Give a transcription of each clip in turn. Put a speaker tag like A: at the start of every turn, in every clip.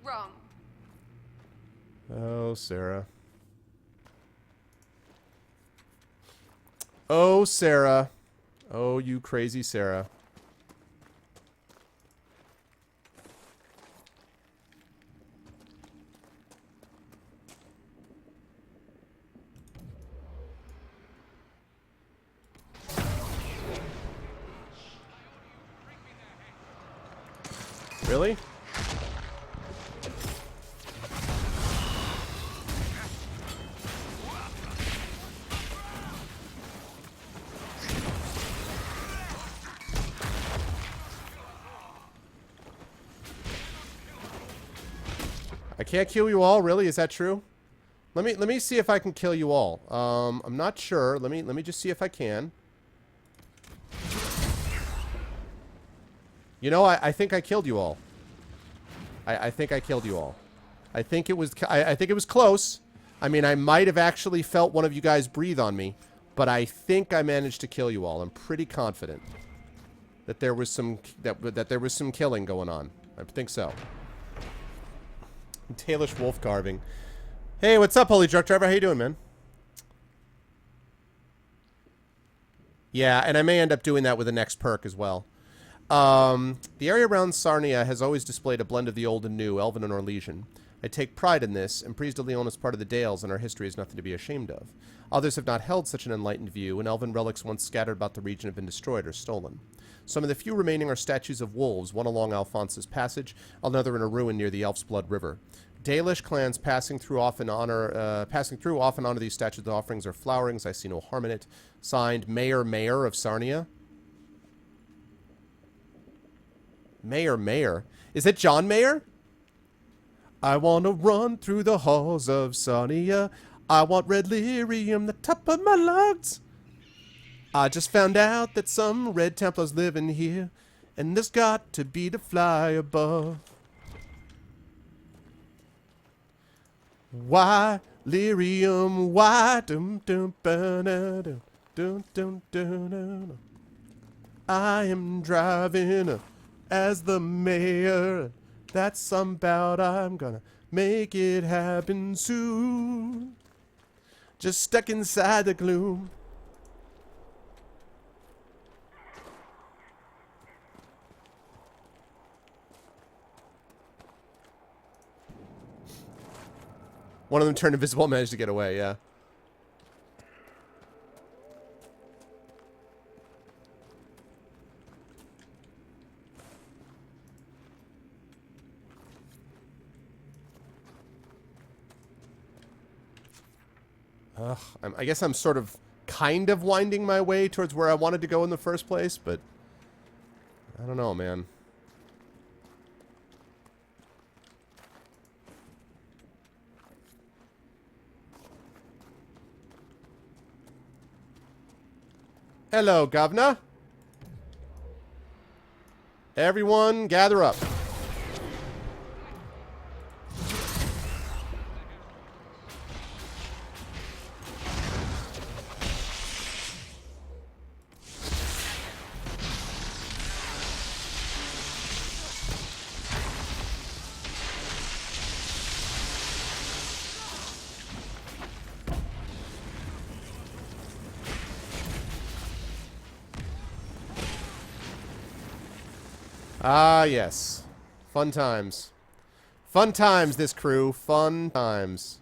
A: wrong.
B: Oh, Sarah. Oh, Sarah. Oh, you crazy Sarah. Really? I can't kill you all, really? Is that true? Let me see if I can kill you all. I'm not sure. Let me just see if I can. You know, I think I killed you all. I think I killed you all. I think it was close. I mean, I might have actually felt one of you guys breathe on me, but I think I managed to kill you all. I'm pretty confident that there was some that there was some killing going on. I think so. Tailish wolf carving. Hey, what's up, Holy Truck Driver? How you doing, man? Yeah, and I may end up doing that with the next perk as well. The area around Sarnia has always displayed a blend of the old and new, Elven and Orlesian. I take pride in this, and Prise de Leon is part of the Dales, and our history is nothing to be ashamed of. Others have not held such an enlightened view, and Elven relics once scattered about the region have been destroyed or stolen. Some of the few remaining are statues of wolves, one along Alphonse's Passage, another in a ruin near the Elf's Blood River. Dalish clans passing through often honor these statues with offerings or flowerings. I see no harm in it. Signed, Mayor of Sarnia. Mayor. Is it John Mayer? I want to run through the halls of Sarnia. I want red lyrium, the top of my lungs. I just found out that some red Templars live in here, and there's got to be to fly above. Why lyrium? Why dum dum ba dum dum dum dum? I am driving as the mayor. That's some bout I'm gonna make it happen soon. Just stuck inside the gloom. One of them turned invisible and managed to get away, yeah. I guess I'm sort of kind of winding my way towards where I wanted to go in the first place, but I don't know, man. Hello, Governor. Everyone, gather up. Ah, yes. Fun times. Fun times, this crew. Fun times.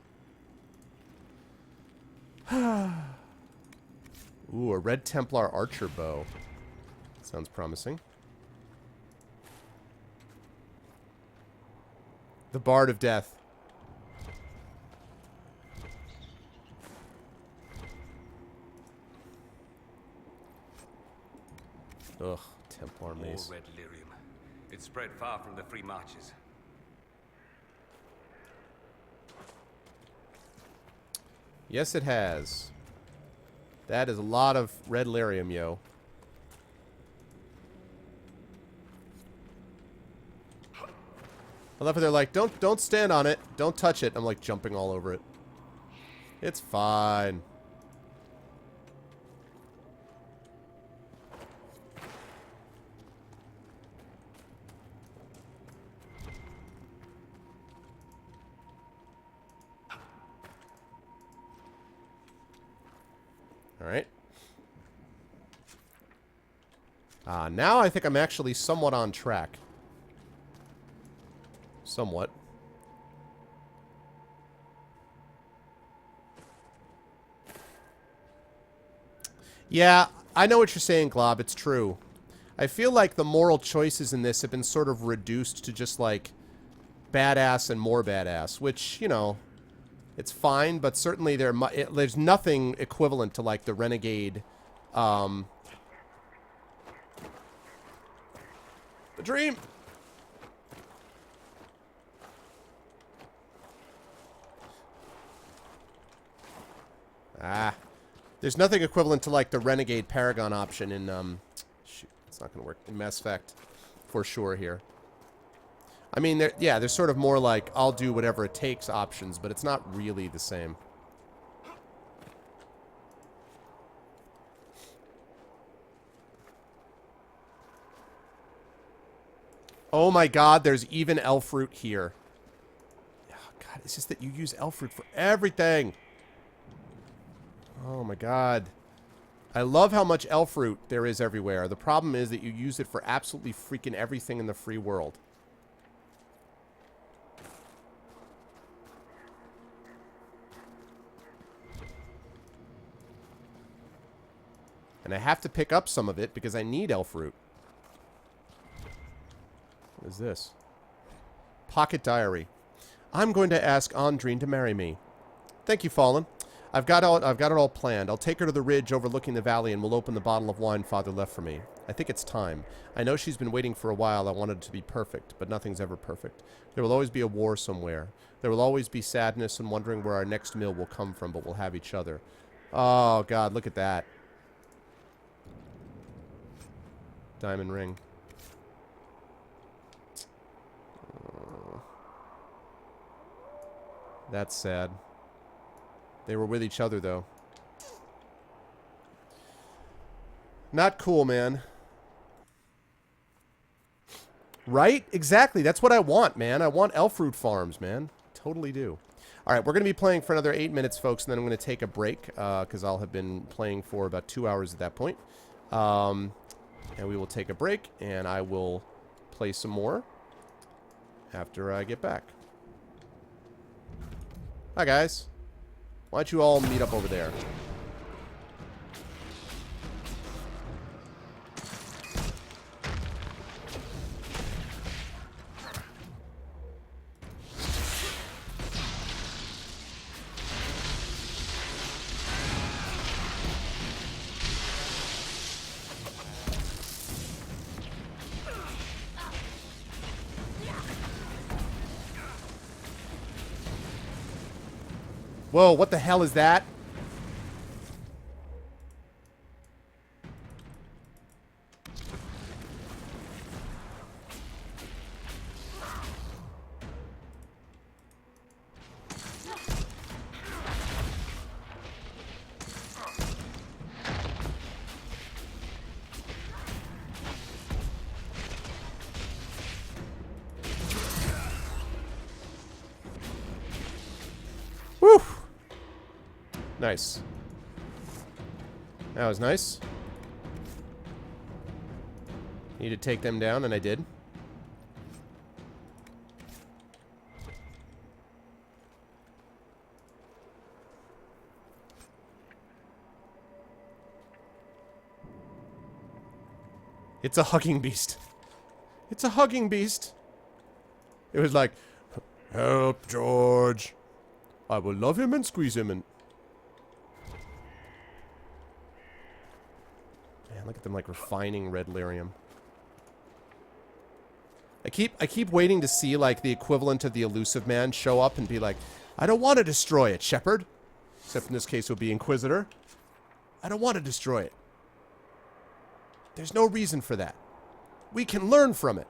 B: Ooh, a red Templar archer bow. Sounds promising. The Bard of Death. Ugh, Templar mace.
C: More red lyrium. It spread far from the free marches.
B: Yes, it has. That is a lot of red lyrium, yo. I love how they're like, don't stand on it. Don't touch it. I'm like jumping all over it. It's fine. Alright. Now I think I'm actually somewhat on track. Somewhat. Yeah, I know what you're saying, Glob. It's true. I feel like the moral choices in this have been sort of reduced to just, like, badass and more badass, which, you know, it's fine, but certainly there's nothing equivalent to, like, the Renegade, the dream! There's nothing equivalent to, like, the Renegade Paragon option in, shoot, it's not gonna work, in Mass Effect, for sure here. I mean, there's sort of more like, I'll do whatever it takes options, but it's not really the same. Oh my god, there's even elf fruit here. Oh god, it's just that you use elf fruit for everything. Oh my god. I love how much elf fruit there is everywhere. The problem is that you use it for absolutely freaking everything in the free world. And I have to pick up some of it because I need elf fruit. What is this? Pocket diary. I'm going to ask Andrine to marry me. Thank you, Fallen. I've got it all planned. I'll take her to the ridge overlooking the valley and we'll open the bottle of wine Father left for me. I think it's time. I know she's been waiting for a while. I wanted it to be perfect, but nothing's ever perfect. There will always be a war somewhere. There will always be sadness and wondering where our next meal will come from, but we'll have each other. Oh, God, look at that. Diamond ring. That's sad. They were with each other, though. Not cool, man. Right? Exactly. That's what I want, man. I want elf fruit farms, man. Totally do. All right, we're going to be playing for another 8 minutes, folks, and then I'm going to take a break because I'll have been playing for about 2 hours at that point. And we will take a break, and I will play some more after I get back. Hi, guys. Why don't you all meet up over there? Whoa, what the hell is that? Whew. Nice. That was nice. Need to take them down, and I did. It's a hugging beast. It's a hugging beast. It was like, help, George. I will love him and squeeze him and... Man, look at them like refining red lyrium. I keep waiting to see like the equivalent of the elusive man show up and be like, I don't want to destroy it, Shepard. Except in this case it would be Inquisitor. I don't want to destroy it. There's no reason for that. We can learn from it.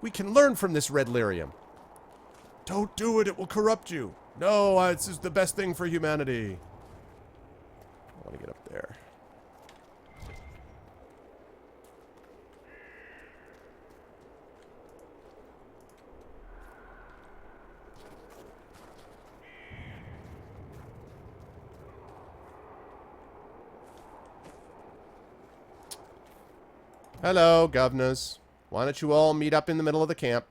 B: We can learn from this red lyrium. Don't do it, it will corrupt you. No, this is the best thing for humanity. I want to get up there. Hello, governors. Why don't you all meet up in the middle of the camp?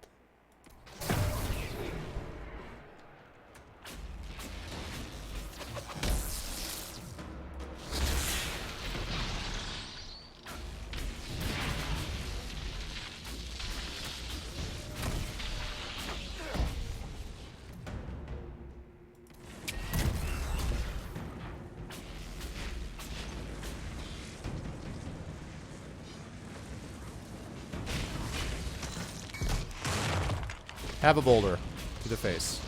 B: Have a boulder to the face.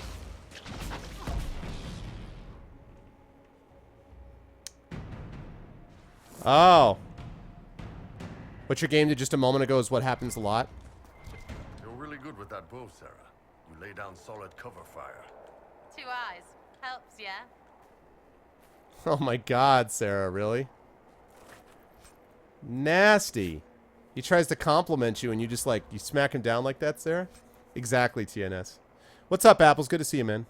B: Oh. What your game did just a moment ago is what happens a lot.
A: You're really good with that bow, Sarah. You lay down solid cover fire.
D: 2 eyes. Helps, yeah?
B: Oh my god, Sarah, really? Nasty. He tries to compliment you and you just like, you smack him down like that, Sarah? Exactly, TNS. What's up, Apples? Good to see you, man.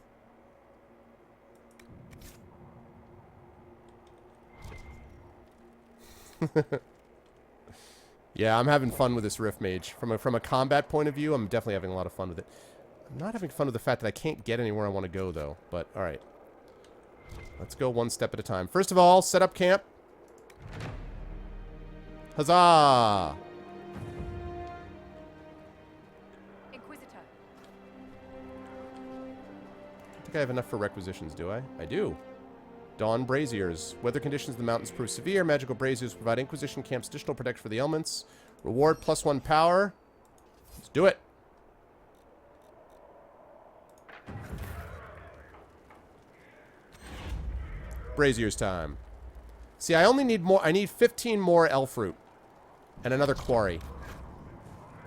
B: Yeah, I'm having fun with this Rift Mage. From a combat point of view, I'm definitely having a lot of fun with it. I'm not having fun with the fact that I can't get anywhere I want to go, though. But, alright. Let's go one step at a time. First of all, set up camp. Huzzah!
D: Inquisitor.
B: I think I have enough for requisitions, do I? I do. Dawn Braziers. Weather conditions in the mountains prove severe. Magical braziers provide Inquisition camps additional protection for the elements. Reward +1 power. Let's do it. Braziers time. See, I only need more. I need 15 more elf fruit. And another quarry.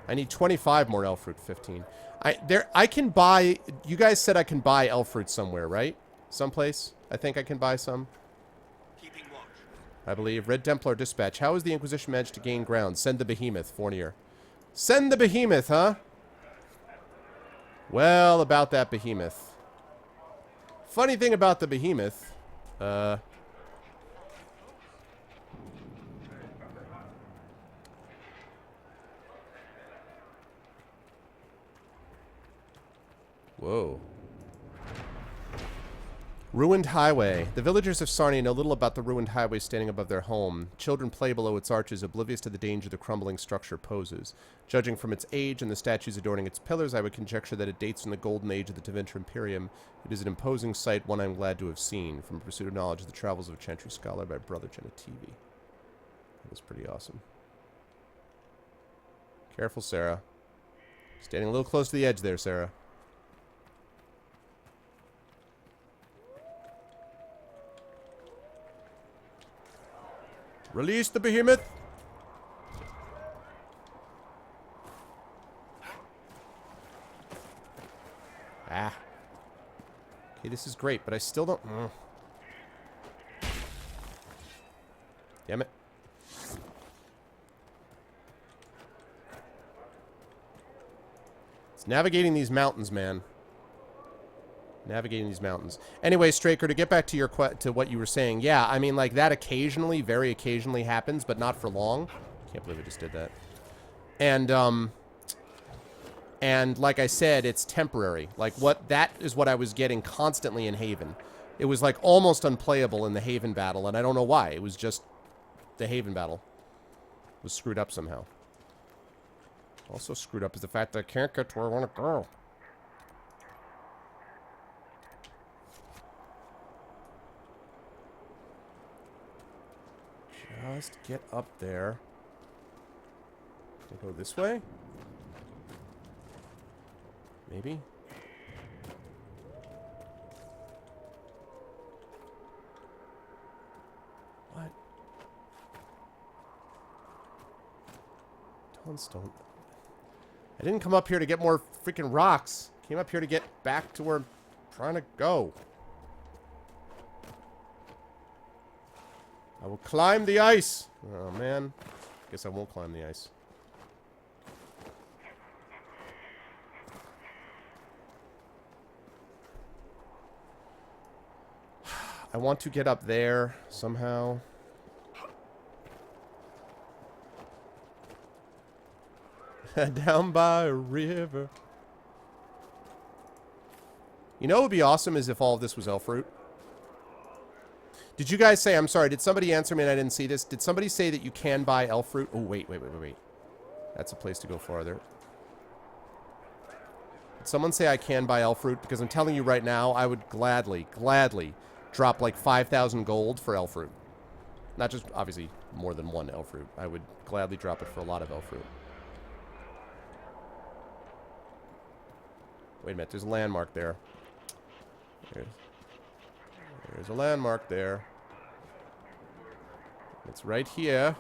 B: I need 25 more elf fruit. 15. I can buy. You guys said I can buy elf fruit somewhere, right? Someplace. I think I can buy some.
C: Keeping watch.
B: I believe. Red Templar dispatch. How has the Inquisition managed to gain ground? Send the behemoth. Fournier. Send the behemoth, huh? Well, about that behemoth. Funny thing about the behemoth. Whoa. Ruined highway. The villagers of Sarnia know little about the ruined highway standing above their home. Children play below its arches, oblivious to the danger the crumbling structure poses. Judging from its age and the statues adorning its pillars, I would conjecture that it dates from the golden age of the Tevinter Imperium. It is an imposing sight, one I'm glad to have seen. From Pursuit of Knowledge of the Travels of a Chantry Scholar by Brother Genetivi. That was pretty awesome. Careful, Sarah. Standing a little close to the edge there, Sarah. Release the behemoth! Ah. Okay, this is great, but I still don't... Damn it. It's navigating these mountains, man. Navigating these mountains. Anyway, Straker, to get back to your to what you were saying, yeah, I mean, like, that occasionally, very occasionally happens, but not for long. Can't believe I just did that. And like I said, it's temporary. Like, that is what I was getting constantly in Haven. It was, like, almost unplayable in the Haven battle, and I don't know why. It was just the Haven battle was screwed up somehow. Also screwed up is the fact that I can't get to where I want to go. Just get up there. Can I go this way? Maybe? What? Dawnstone. I didn't come up here to get more freaking rocks. I came up here to get back to where I'm trying to go. I will climb the ice. Oh, man. Guess I won't climb the ice. I want to get up there somehow. Down by a river. You know what would be awesome is if all of this was elf fruit. Did you guys say, I'm sorry, did somebody answer me and I didn't see this? Did somebody say that you can buy elf fruit? Oh, wait. That's a place to go farther. Did someone say I can buy elf fruit? Because I'm telling you right now, I would gladly drop like 5,000 gold for elf fruit. Not just, obviously, more than one elf fruit. I would gladly drop it for a lot of elf fruit. Wait a minute, there's a landmark there. There's a landmark there. It's right here.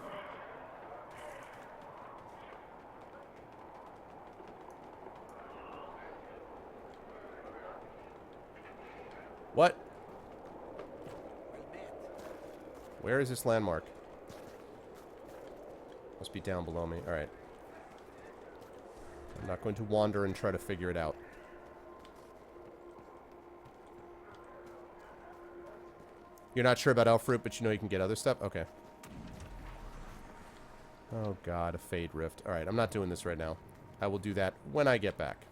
B: What? Where is this landmark? Must be down below me. Alright. I'm not going to wander and try to figure it out. You're not sure about elf fruit, but you know you can get other stuff? Okay. Oh god, a Fade Rift. Alright, I'm not doing this right now. I will do that when I get back.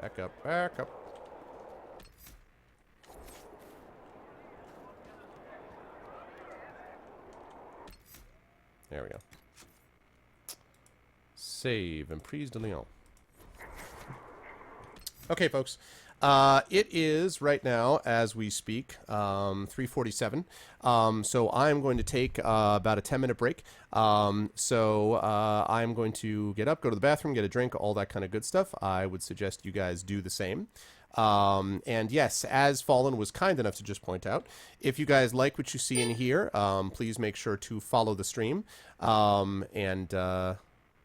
B: Back up, back up. There we go. Save. Emprise de Lyon. Okay, folks. It is right now, as we speak, 3:47. So I'm going to take about a 10-minute break. I'm going to get up, go to the bathroom, get a drink, all that kind of good stuff. I would suggest you guys do the same. And yes, as Fallen was kind enough to just point out, if you guys like what you see in here, please make sure to follow the stream.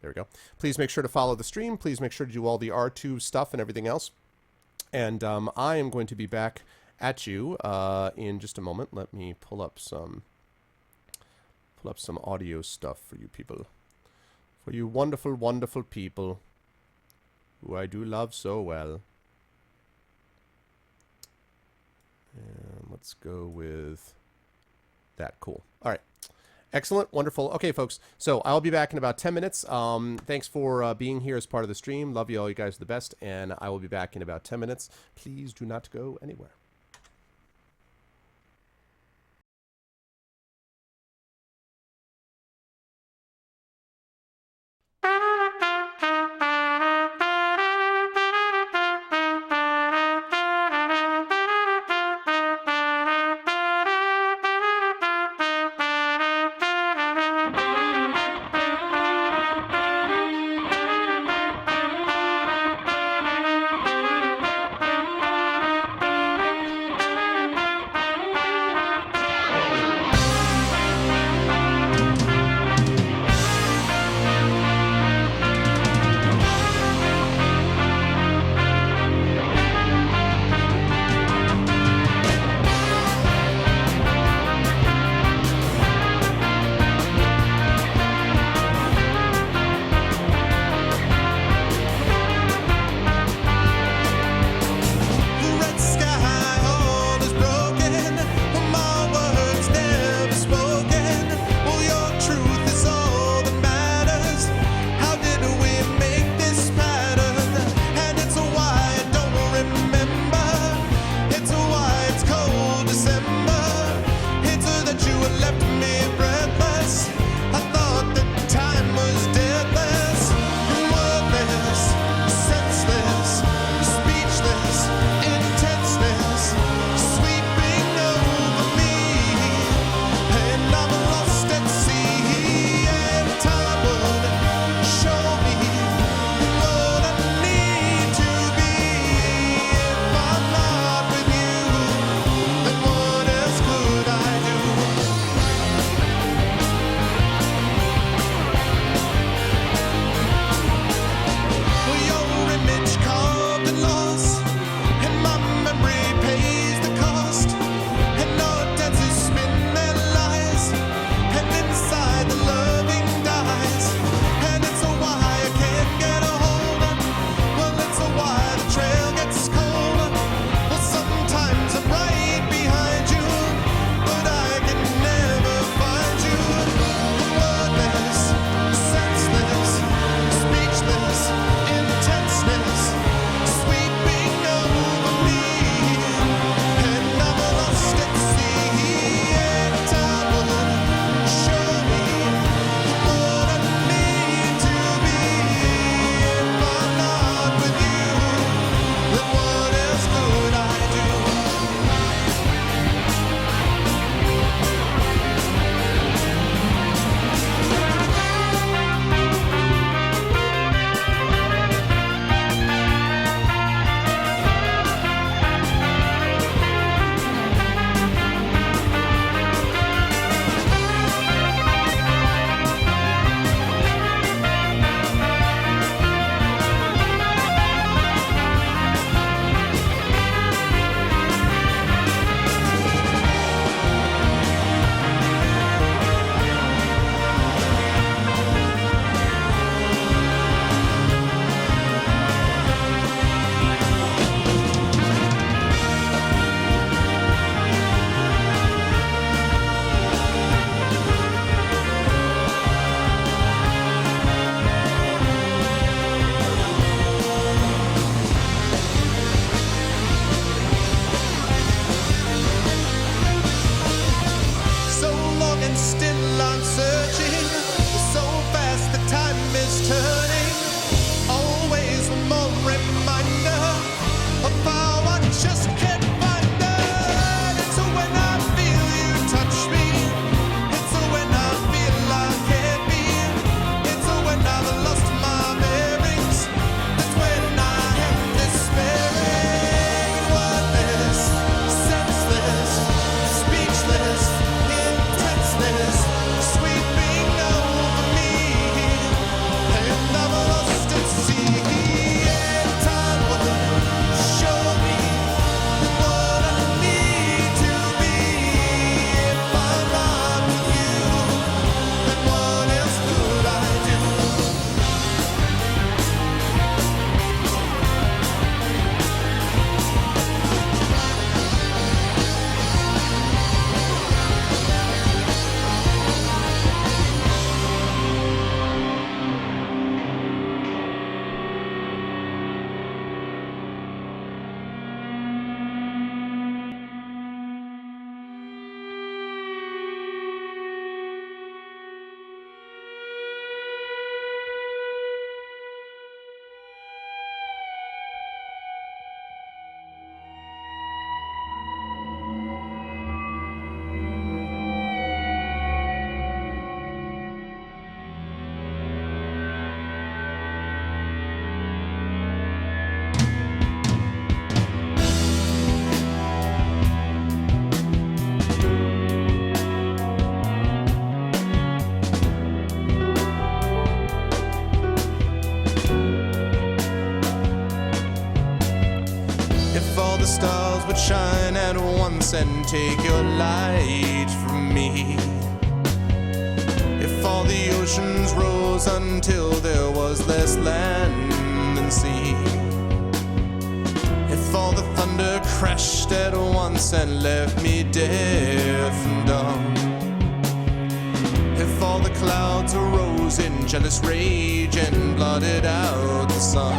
B: There we go. Please make sure to follow the stream. Please make sure to do all the R2 stuff and everything else. And I am going to be back at you in just a moment. Let me pull up some audio stuff for you people. For you wonderful, wonderful people who I do love so well. And let's go with that. Cool. All right. Excellent. Wonderful. Okay, folks. So I'll be back in about 10 minutes. Thanks for being here as part of the stream. Love you all. You guys are the best. And I will be back in about 10 minutes. Please do not go anywhere. stars would shine at once and take your light from me. If all the oceans rose until there was less land than sea. If all the thunder crashed at once and left me deaf and dumb. If all the clouds arose in jealous rage and blotted out the sun.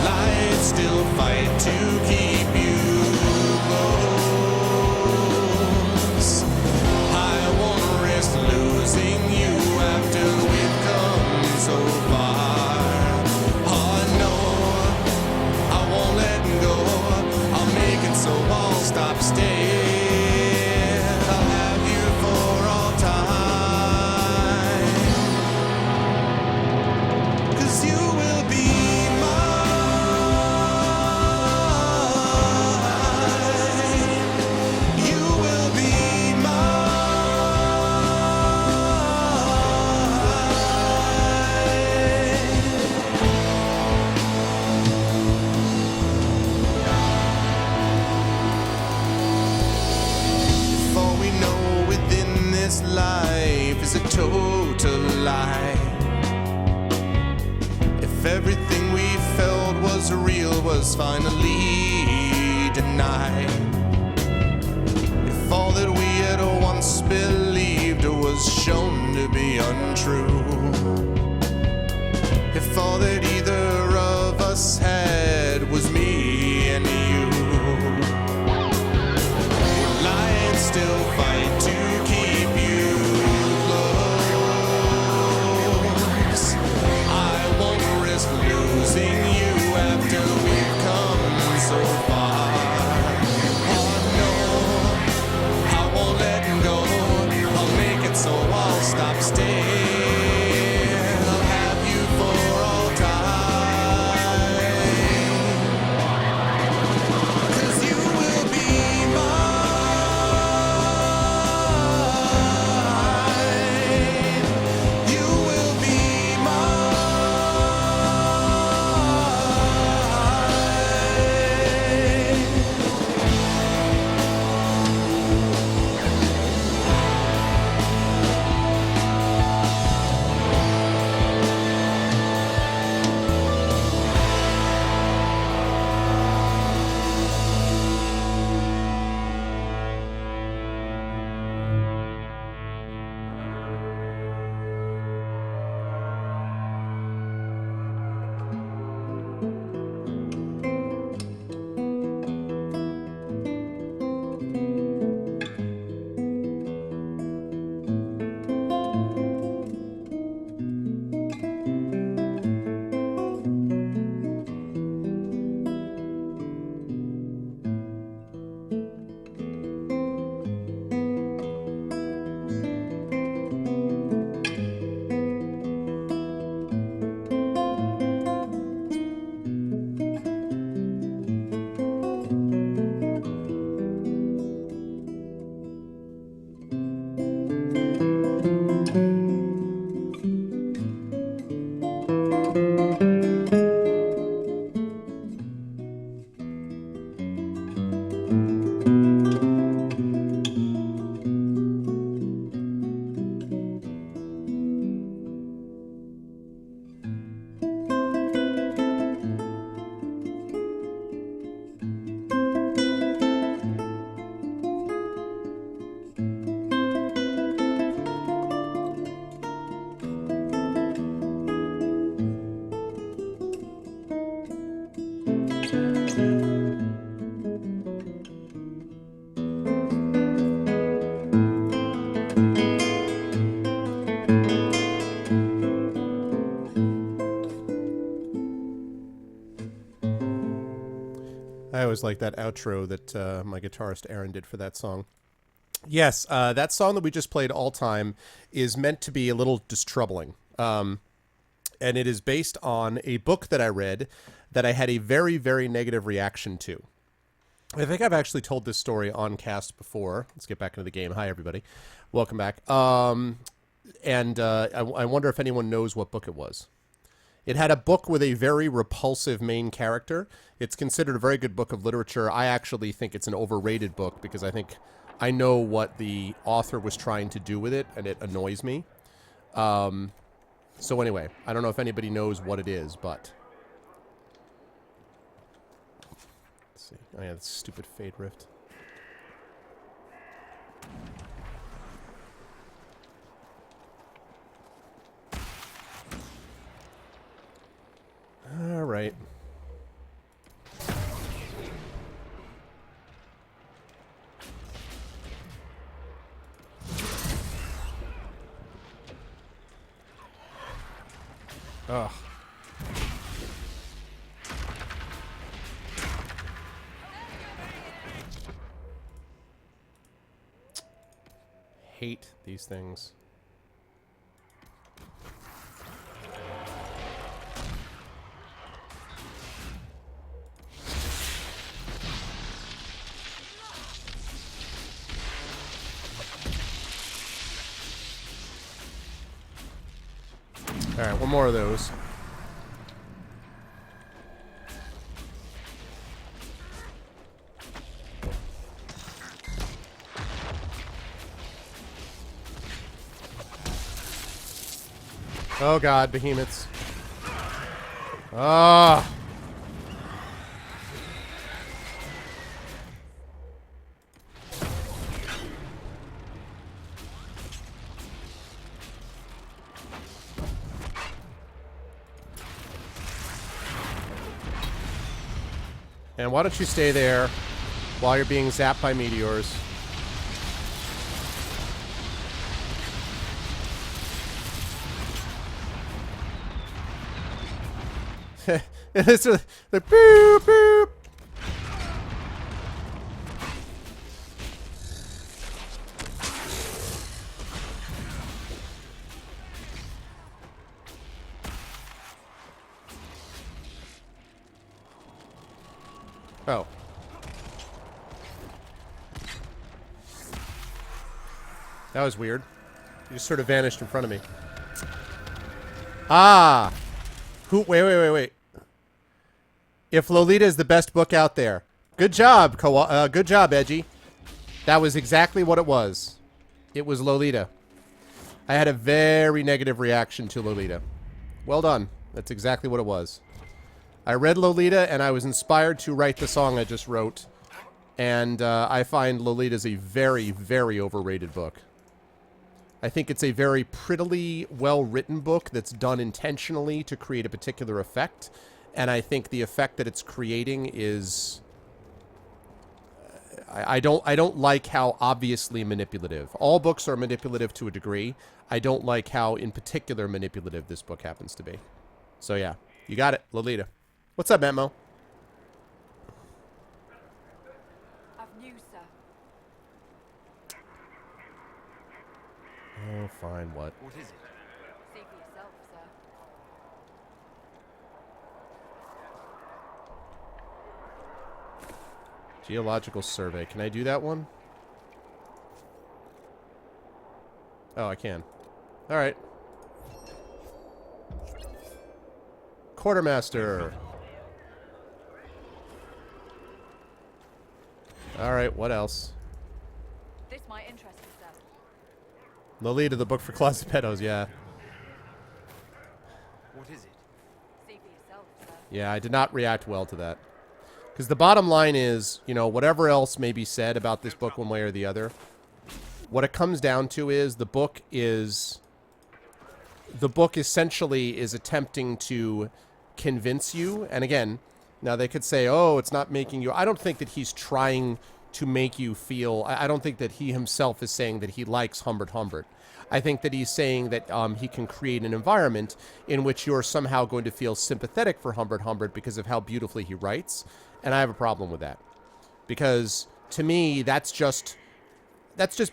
B: Light still fight to keep you close. I won't risk losing you after we've come so far. Oh no, I won't let go. I'll make it so I'll stop staying. I'll have you for all time. 'Cause you will be life is a total lie. If everything we felt was real was finally denied. If all that we had once believed was shown to be untrue. If all that either of us had was me and you. Lions still fight to keep you close. I won't risk losing you after we've come so far. Oh no, I won't let go. I'll make it so I'll stop staying. I'll have you for all time. 'Cause you will be mine. You will be mine. I always like that outro that my guitarist Aaron did for that song. Yes, that song that we just played, All Time, is meant to be a little distroubling. And it is based on a book that I read that I had a very, very negative reaction to. I think I've actually told this story on cast before. Let's get back into the game. Hi, everybody. Welcome back. I wonder if anyone knows what book it was. It had a book with a very repulsive main character. It's considered a very good book of literature. I actually think it's an overrated book because I know what the author was trying to do with it, and it annoys me. So anyway, I don't know if anybody knows what it is, but... Let's see. Oh yeah, this stupid Fade Rift. All right. Ugh. Hate these things. Alright, one more of those. Oh god, behemoths. Ah! And why don't you stay there while you're being zapped by meteors? And it's the boop boop. Oh. That was weird. You just sort of vanished in front of me. Ah! Wait. If Lolita is the best book out there. Good job, good job, Edgy. That was exactly what it was. It was Lolita. I had a very negative reaction to Lolita. Well done. That's exactly what it was. I read Lolita, and I was inspired to write the song I just wrote. And I find Lolita's a very, very overrated book. I think it's a very prettily well-written book that's done intentionally to create a particular effect. And I think the effect that it's creating is... I don't like how obviously manipulative. All books are manipulative to a degree. I don't like how, in particular, manipulative this book happens to be. So yeah, you got it, Lolita. What's up, Memo?
D: I've news, sir.
B: Oh, fine, what?
C: What is it?
D: See for yourself, sir.
B: Geological survey. Can I do that one? Oh, I can. Alright. Quartermaster. Alright, what else?
D: This might interest you, sir.
B: Lolita, the book for closet pedos, yeah.
C: What is it?
D: See for yourself, sir.
B: Yeah, I did not react well to that. Because the bottom line is, you know, whatever else may be said about this book one way or the other, what it comes down to is the book essentially is attempting to convince you. And again, now they could say, oh, it's not making you... I don't think that he's trying to make you feel... I don't think that he himself is saying that he likes Humbert Humbert. I think that he's saying that he can create an environment in which you're somehow going to feel sympathetic for Humbert Humbert because of how beautifully he writes. And I have a problem with that. Because, to me, that's just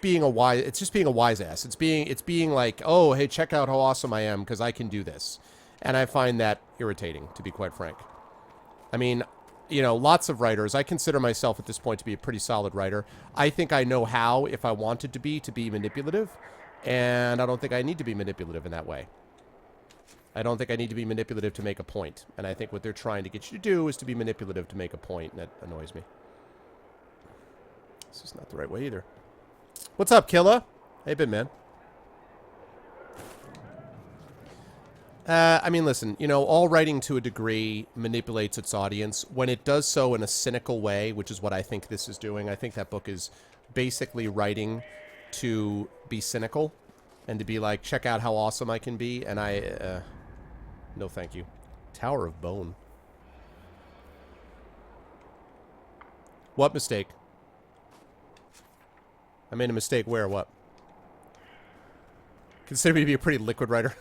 B: being a wise... It's just being a wise ass. It's being like, oh, hey, check out how awesome I am because I can do this. And I find that irritating, to be quite frank. I mean, you know, lots of writers. I consider myself at this point to be a pretty solid writer. I think I know how, if I wanted to be manipulative. And I don't think I need to be manipulative in that way. I don't think I need to be manipulative to make a point. And I think what they're trying to get you to do is to be manipulative to make a point, and that annoys me. This is not the right way either. What's up, Killa? How you been, man? I mean, listen, you know, all writing to a degree manipulates its audience. When it does so in a cynical way, which is what I think this is doing, I think that book is basically writing to be cynical and to be like, check out how awesome I can be, and no thank you. Tower of Bone. What mistake? I made a mistake where? What? Consider me to be a pretty liquid writer.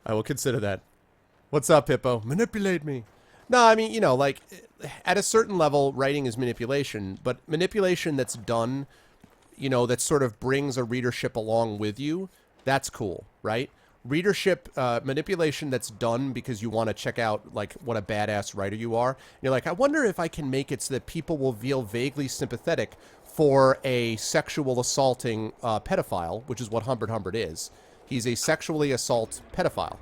B: I will consider that. What's up, Hippo? Manipulate me. No, I mean, you know, like, at a certain level, writing is manipulation, but manipulation that's done, you know, that sort of brings a readership along with you, that's cool, right? Readership, manipulation that's done because you want to check out, like, what a badass writer you are. And you're like, I wonder if I can make it so that people will feel vaguely sympathetic for a sexual assaulting pedophile, which is what Humbert Humbert is. He's a sexually assault pedophile.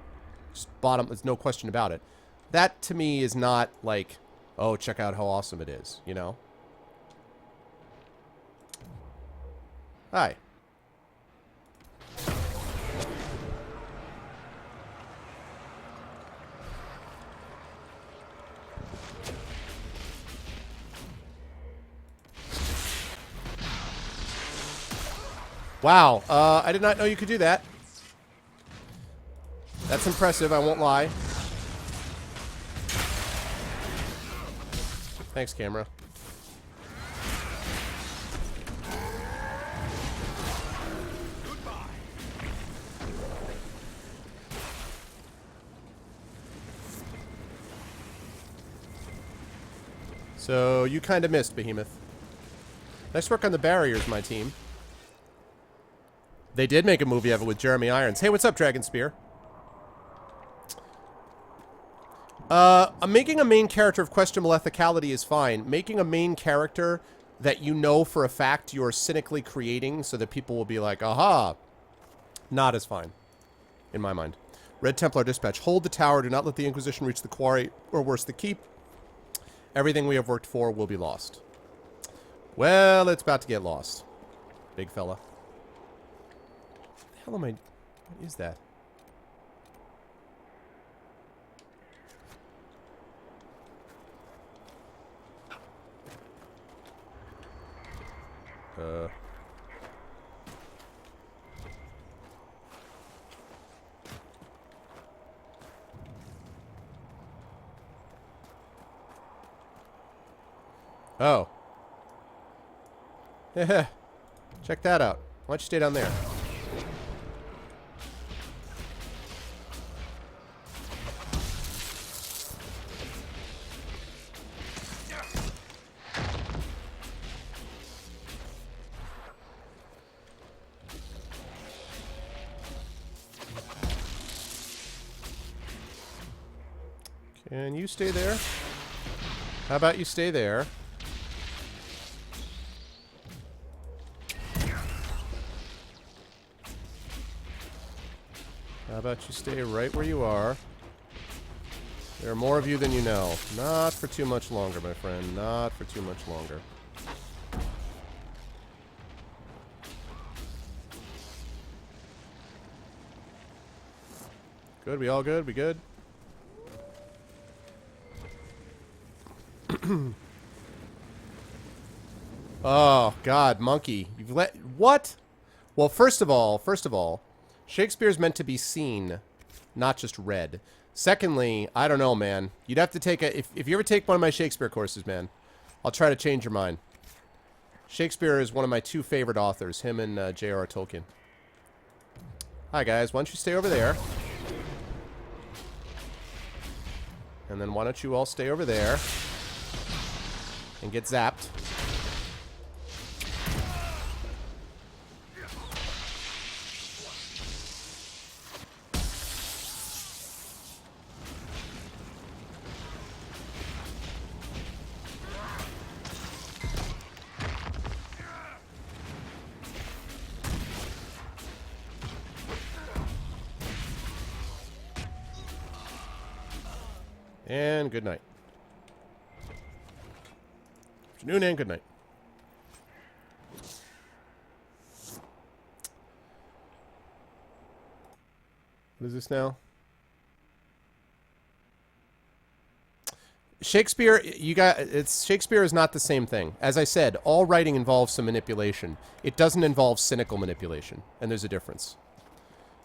B: Just bottom, there's no question about it. That, to me, is not like, oh, check out how awesome it is, you know? Hi. Wow, I did not know you could do that. That's impressive, I won't lie. Thanks, camera. So, you kind of missed, Behemoth. Nice work on the barriers, my team. They did make a movie of it with Jeremy Irons. Hey, what's up, Dragon Spear? Making a main character of questionable ethicality is fine. Making a main character that you know for a fact you're cynically creating so that people will be like, aha, not as fine, in my mind. Red Templar Dispatch. Hold the tower. Do not let the Inquisition reach the quarry, or worse, the keep. Everything we have worked for will be lost. Well, it's about to get lost. Big fella. What the hell am I... What is that? Oh. Yeah. Check that out. Why don't you stay down there? Can you stay there? How about you stay there? How about you stay right where you are? There are more of you than you know. Not for too much longer, my friend. Not for too much longer. Good? We all good? We good? Oh, God, monkey. You've let... What? Well, first of all, Shakespeare's meant to be seen, not just read. Secondly, I don't know, man. You'd have to take a... If you ever take one of my Shakespeare courses, man, I'll try to change your mind. Shakespeare is one of my two favorite authors, him and J.R.R. Tolkien. Hi, guys. Why don't you stay over there? And then why don't you all stay over there and get zapped? And good night. Afternoon and good night. What is this now? Shakespeare, Shakespeare is not the same thing. As I said, all writing involves some manipulation. It doesn't involve cynical manipulation, and there's a difference.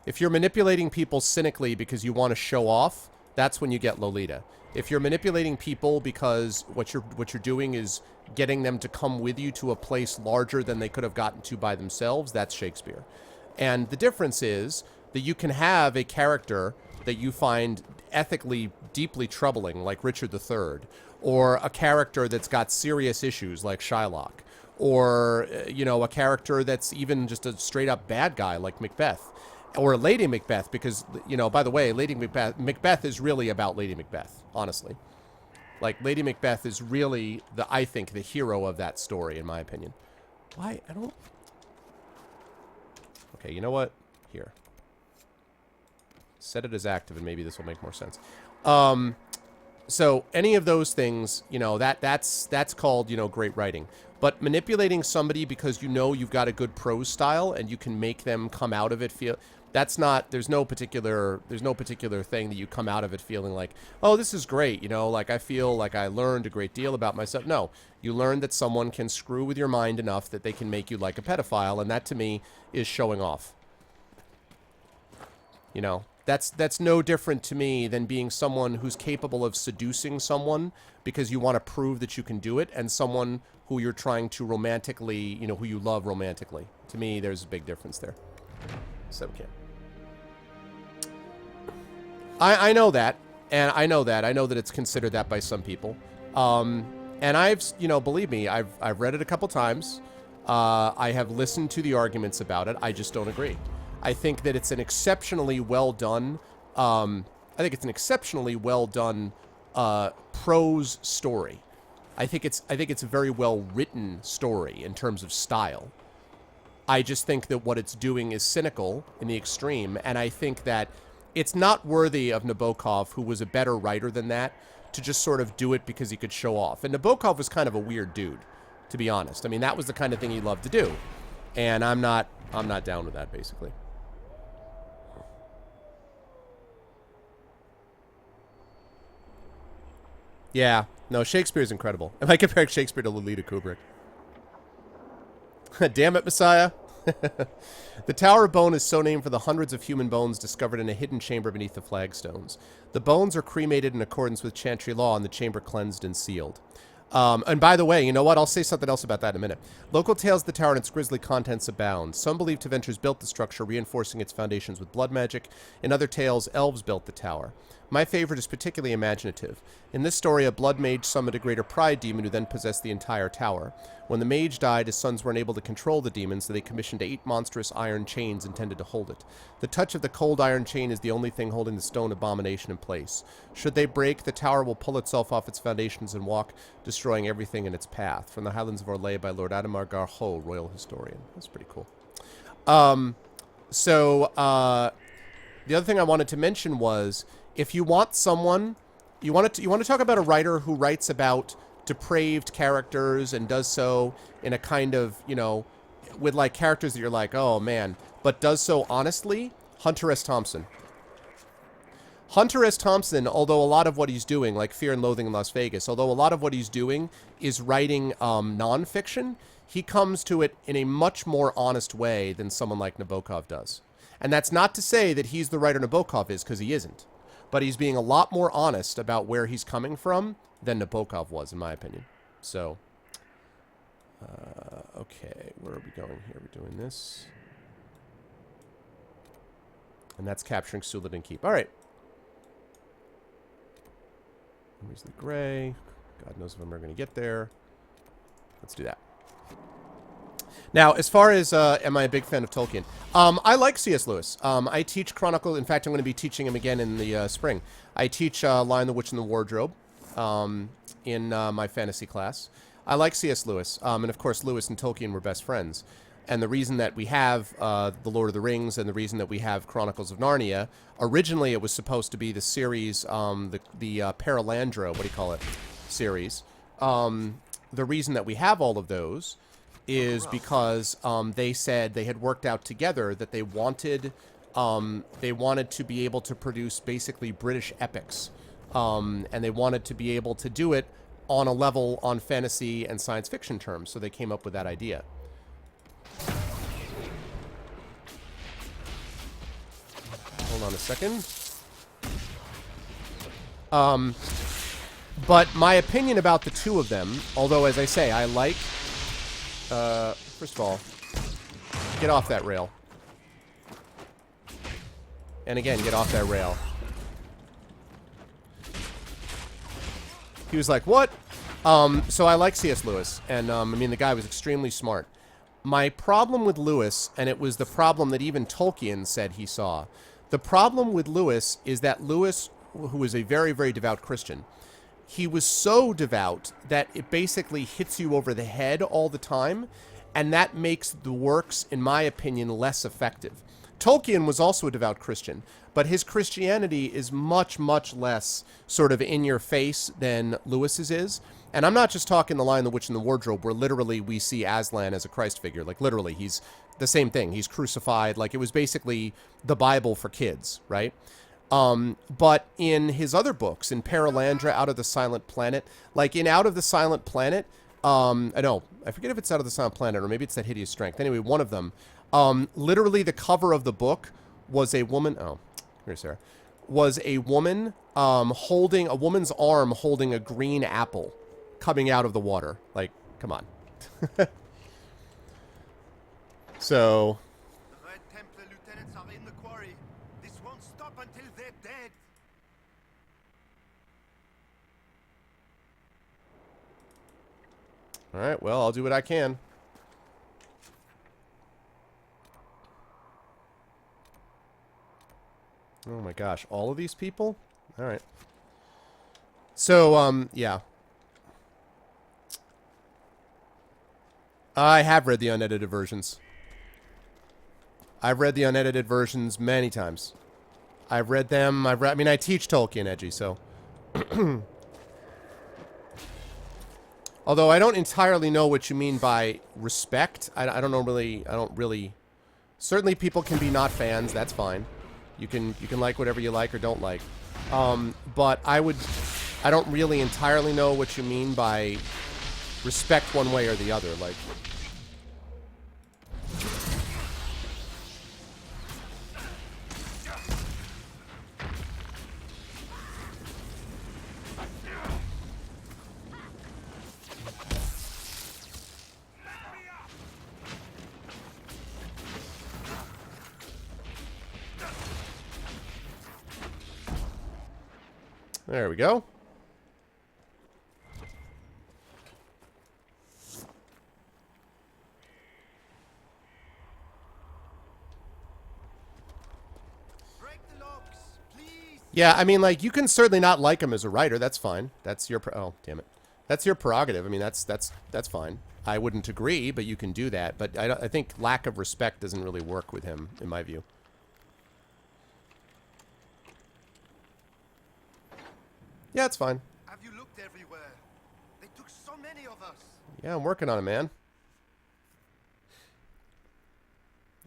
B: If you're manipulating people cynically because you want to show off, that's when you get Lolita. If you're manipulating people because what you're doing is getting them to come with you to a place larger than they could have gotten to by themselves, that's Shakespeare. And the difference is that you can have a character that you find ethically deeply troubling, like Richard III, or a character that's got serious issues, like Shylock, or, you know, a character that's even just a straight-up bad guy, like Macbeth, or Lady Macbeth, because, you know, by the way, Macbeth is really about Lady Macbeth, honestly. Like, Lady Macbeth is really, I think, the hero of that story, in my opinion. Why? I don't... Okay, you know what? Here. Set it as active, and maybe this will make more sense. So any of those things, you know, that's called, you know, great writing. But manipulating somebody because you know you've got a good prose style and you can make them come out of it that's not, there's no particular thing that you come out of it feeling like, oh, this is great, you know, like I feel like I learned a great deal about myself. No, you learn that someone can screw with your mind enough that they can make you like a pedophile, and that to me is showing off. You know, that's no different to me than being someone who's capable of seducing someone because you want to prove that you can do it, and someone who you're trying to romantically, you know, who you love romantically. To me, there's a big difference there. So, okay. I know that, and I know that it's considered that by some people. And I've, you know, believe me, I've read it a couple times. I have listened to the arguments about it. I just don't agree. I think that it's an exceptionally well done, prose story. I think it's a very well written story in terms of style. I just think that what it's doing is cynical in the extreme, and I think that it's not worthy of Nabokov, who was a better writer than that, to just sort of do it because he could show off. And Nabokov was kind of a weird dude, to be honest. I mean, that was the kind of thing he loved to do, and I'm not down with that, basically. Yeah, no, Shakespeare's incredible. Am I comparing Shakespeare to Lolita Kubrick? Damn it, Messiah. The Tower of Bone is so named for the hundreds of human bones discovered in a hidden chamber beneath the flagstones. The bones are cremated in accordance with Chantry law and the chamber cleansed and sealed. And by the way, you know what? I'll say something else about that in a minute. Local tales of the tower and its grisly contents abound. Some believe Teventers built the structure, reinforcing its foundations with blood magic. In other tales, elves built the tower. My favorite is particularly imaginative. In this story, a blood mage summoned a greater pride demon who then possessed the entire tower. When the mage died, his sons were unable to control the demon, so they commissioned 8 monstrous iron chains intended to hold it. The touch of the cold iron chain is the only thing holding the stone abomination in place. Should they break, the tower will pull itself off its foundations and walk, destroying everything in its path. From the Highlands of Orlais by Lord Adamar Garho, Royal Historian. That's pretty cool. The other thing I wanted to mention was, if you want someone, you want to talk about a writer who writes about depraved characters and does so in a kind of, you know, with like characters that you're like, oh man, but does so honestly, Hunter S. Thompson. Hunter S. Thompson, although a lot of what he's doing, like Fear and Loathing in Las Vegas, although a lot of what he's doing is writing nonfiction, he comes to it in a much more honest way than someone like Nabokov does. And that's not to say that he's the writer Nabokov is, because he isn't. But he's being a lot more honest about where he's coming from than Nabokov was, in my opinion. So, okay, where are we going here? We're doing this. And that's capturing Suladin Keep. All right. Here's the gray. God knows if I'm ever going to get there. Let's do that. Now, as far as, am I a big fan of Tolkien? I like C.S. Lewis. I teach Chronicle. In fact, I'm going to be teaching him again in the spring. I teach Lion, the Witch, and the Wardrobe in my fantasy class. I like C.S. Lewis. And, of course, Lewis and Tolkien were best friends. And the reason that we have The Lord of the Rings and the reason that we have Chronicles of Narnia, originally it was supposed to be the series, the Paralandra, what do you call it, series. The reason that we have all of those is because they said they had worked out together that they wanted to be able to produce basically British epics. And they wanted to be able to do it on a level on fantasy and science fiction terms. So they came up with that idea. Hold on a second. But my opinion about the two of them, although, as I say, I like... first of all, get off that rail. And again, get off that rail. He was like, what? So I like C.S. Lewis, and I mean, the guy was extremely smart. My problem with Lewis, and it was the problem that even Tolkien said he saw, the problem with Lewis is that Lewis, who was a very, very devout Christian, he was so devout that it basically hits you over the head all the time, and that makes the works, in my opinion, less effective. Tolkien was also a devout Christian, but his Christianity is much, much less sort of in your face than Lewis's is. And I'm not just talking The Lion, the Witch, and the Wardrobe, where literally we see Aslan as a Christ figure. Like, literally, he's the same thing. He's crucified. Like, it was basically the Bible for kids, right? But in his other books, in Paralandra, Out of the Silent Planet, like in Out of the Silent Planet, I forget if it's Out of the Silent Planet or maybe it's That Hideous Strength. Anyway, one of them, literally the cover of the book was a woman, here, Sarah, was a woman, holding, a woman's arm holding a green apple coming out of the water. Like, come on. So...
E: The Red Templar lieutenants are in the quarry. This won't stop until they're dead.
B: Alright, well, I'll do what I can. Oh my gosh, all of these people? Alright. So, yeah. I have read the unedited versions. I've read the unedited versions many times. I've read them. I mean, I teach Tolkien, Edgy, so... Although I don't entirely know what you mean by respect. I don't know really... I don't really... Certainly people can be not fans. That's fine. You can like whatever you like or don't like. But I don't really entirely know what you mean by respect one way or the other. Like... There we go.
E: Break the logs, please.
B: Yeah, I mean, like, you can certainly not like him as a writer. That's fine. That's your... Oh, damn it. That's your prerogative. I mean, that's fine. I wouldn't agree, but you can do that. But I think lack of respect doesn't really work with him, in my view. Yeah, it's fine.
E: Have you looked everywhere? They took so many of us.
B: Yeah, I'm working on it, man.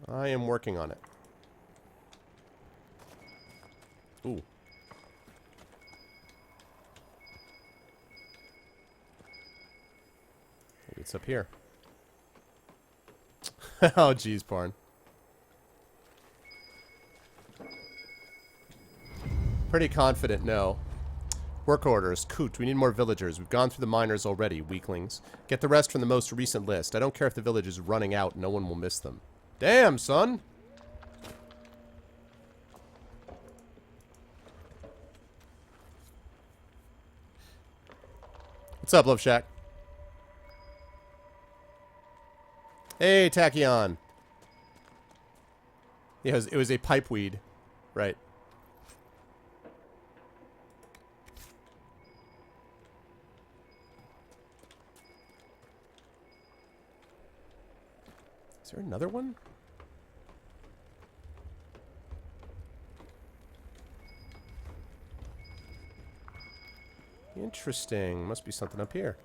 B: I am working on it. Ooh. Maybe it's up here. Oh, geez, Parn. Pretty confident, no. Work orders. Coot, we need more villagers. We've gone through the miners already, weaklings. Get the rest from the most recent list. I don't care if the village is running out. No one will miss them. Damn, son! What's up, Love Shack? Hey, Tachyon. Yeah, it was a pipeweed. Right. there another one? Interesting. Must be something up here.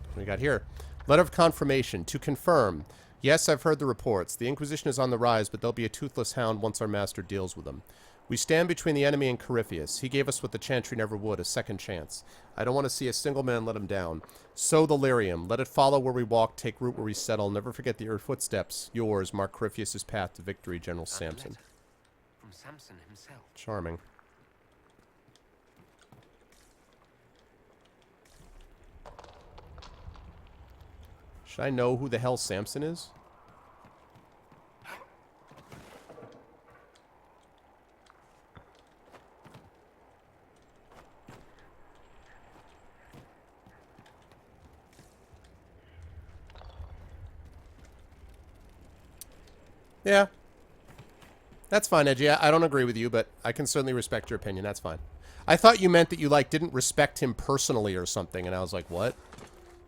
B: What do we got here? Letter of confirmation. To confirm. Yes, I've heard the reports. The Inquisition is on the rise, but there'll be a toothless hound once our master deals with them. We stand between the enemy and Corypheus. He gave us what the Chantry never would, a second chance. I don't want to see a single man let him down. Sow the lyrium. Let it follow where we walk, take root where we settle. Never forget the earth footsteps. Yours, mark Corypheus' path to victory, General Samson.
F: From Samson himself.
B: Charming. Should I know who the hell Samson is? Yeah. That's fine, Edgy. I don't agree with you, but I can certainly respect your opinion. That's fine. I thought you meant that you, like, didn't respect him personally or something, and I was like, what?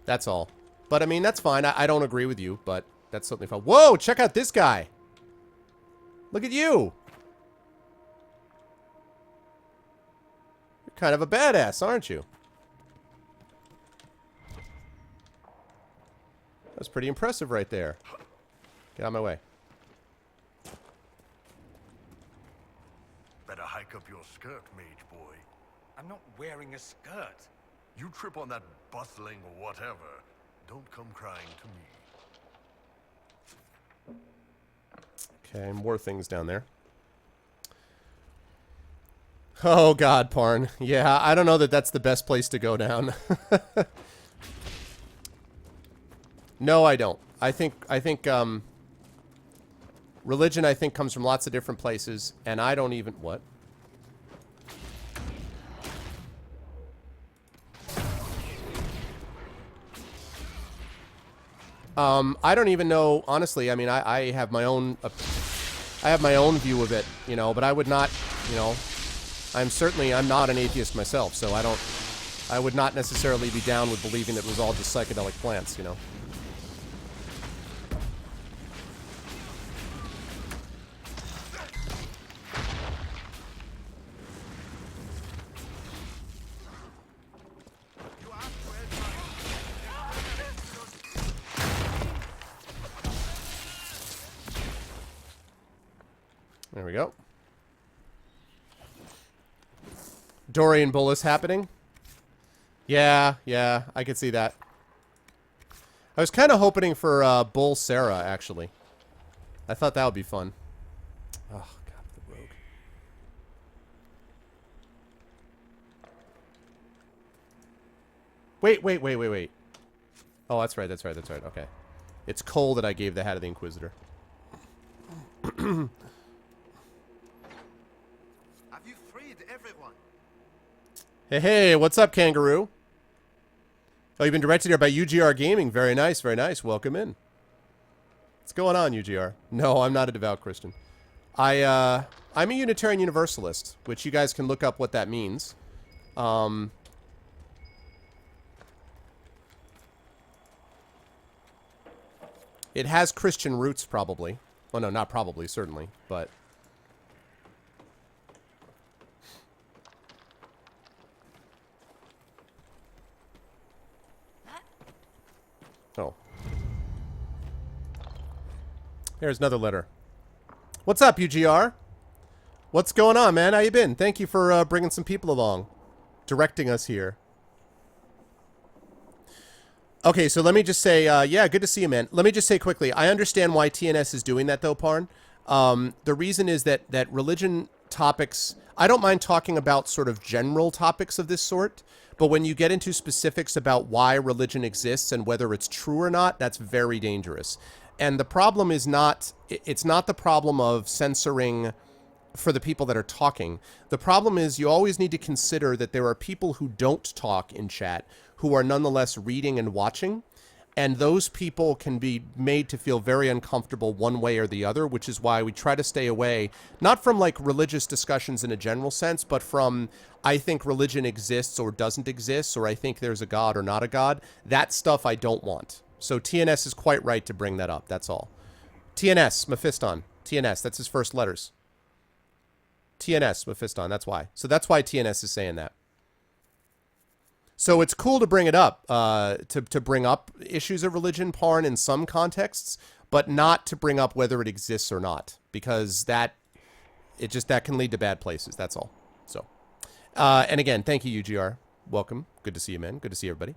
B: That's all. But, I mean, that's fine. I don't agree with you, but that's certainly fine. Whoa! Check out this guy! Look at you! You're kind of a badass, aren't you? That's pretty impressive right there. Get out of my way.
A: Better hike up your skirt, mage boy.
C: I'm not wearing a skirt.
A: You trip on that bustling whatever. Don't come crying to me.
B: Okay, more things down there. Oh, God, Parn. Yeah, I don't know that that's the best place to go down. No, I don't. I think, religion, I think, comes from lots of different places, and I don't even... What? I don't even know, honestly. I mean, I have my own... I have my own view of it, you know, but I would not, you know... I'm not an atheist myself, so I would not necessarily be down with believing that it was all just psychedelic plants, you know. There we go. Dorian Bull happening. Yeah, I could see that. I was kind of hoping for Bull Sarah, actually. I thought that would be fun. Oh, God, the rogue. Wait. Oh, that's right. Okay. It's Cole that I gave the Hat of the Inquisitor.
E: Have you freed everyone?
B: Hey, what's up, Kangaroo? Oh, you've been directed here by UGR Gaming. Very nice, very nice. Welcome in. What's going on, UGR? No, I'm not a devout Christian. I'm a Unitarian Universalist, which you guys can look up what that means. It has Christian roots, probably. Well, no, not probably, certainly, but... Oh. Here's another letter. What's up, UGR? What's going on, man? How you been? Thank you for bringing some people along. Directing us here. Okay, so let me just say, yeah, good to see you, man. Let me just say quickly, I understand why TNS is doing that, though, Parn. The reason is that religion topics... I don't mind talking about sort of general topics of this sort, but when you get into specifics about why religion exists and whether it's true or not, that's very dangerous. And the problem is not... It's not the problem of censoring for the people that are talking. The problem is you always need to consider that there are people who don't talk in chat who are nonetheless reading and watching. And those people can be made to feel very uncomfortable one way or the other, which is why we try to stay away, not from like religious discussions in a general sense, but from I think religion exists or doesn't exist, or I think there's a God or not a God. That stuff I don't want. So TNS is quite right to bring that up. That's all. TNS, Mephiston. TNS, that's his first letters. TNS, Mephiston, that's why. So that's why TNS is saying that. So it's cool to bring it up, to bring up issues of religion, Parn, in some contexts, but not to bring up whether it exists or not, because that can lead to bad places. That's all. So, and again, thank you, UGR. Welcome. Good to see you, man. Good to see everybody.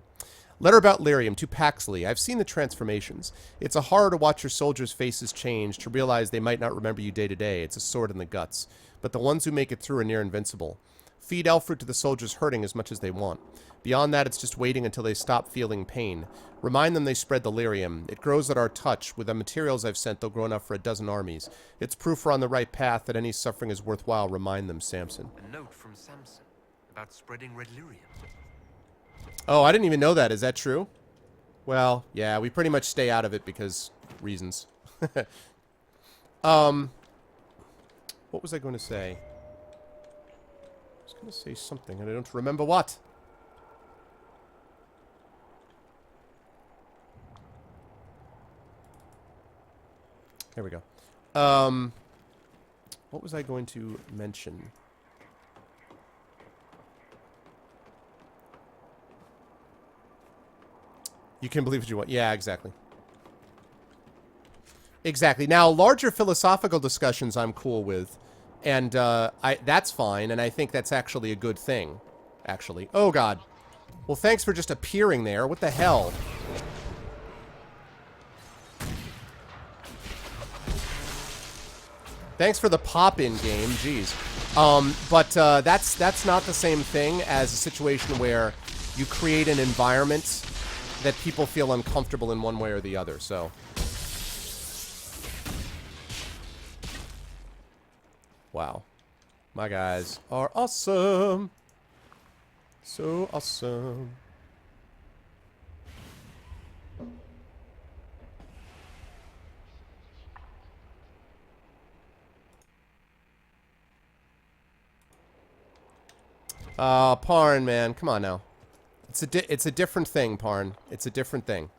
B: Letter about Lyrium to Paxley. I've seen the transformations. It's a horror to watch your soldiers' faces change, to realize they might not remember you day to day. It's a sword in the guts. But the ones who make it through are near invincible. Feed Elfrid to the soldiers hurting as much as they want. Beyond that, it's just waiting until they stop feeling pain. Remind them they spread the lyrium. It grows at our touch. With the materials I've sent, they'll grow enough for a dozen armies. It's proof we're on the right path, that any suffering is worthwhile. Remind them, Samson.
F: A note from Samson about spreading red lyrium.
B: Oh, I didn't even know that. Is that true? Well, yeah, we pretty much stay out of it because reasons. What was I going to say? I was going to say something, and I don't remember what. There we go. What was I going to mention? You can believe what you want. Yeah, exactly. Exactly. Now, larger philosophical discussions I'm cool with. And that's fine, and I think that's actually a good thing. Actually. Oh, God. Well, thanks for just appearing there. What the hell? Thanks for the pop-in game. Jeez. But that's not the same thing as a situation where you create an environment that people feel uncomfortable in one way or the other, so. Wow. My guys are awesome. So awesome. Parn, man. Come on now. It's a different thing, Parn. It's a different thing.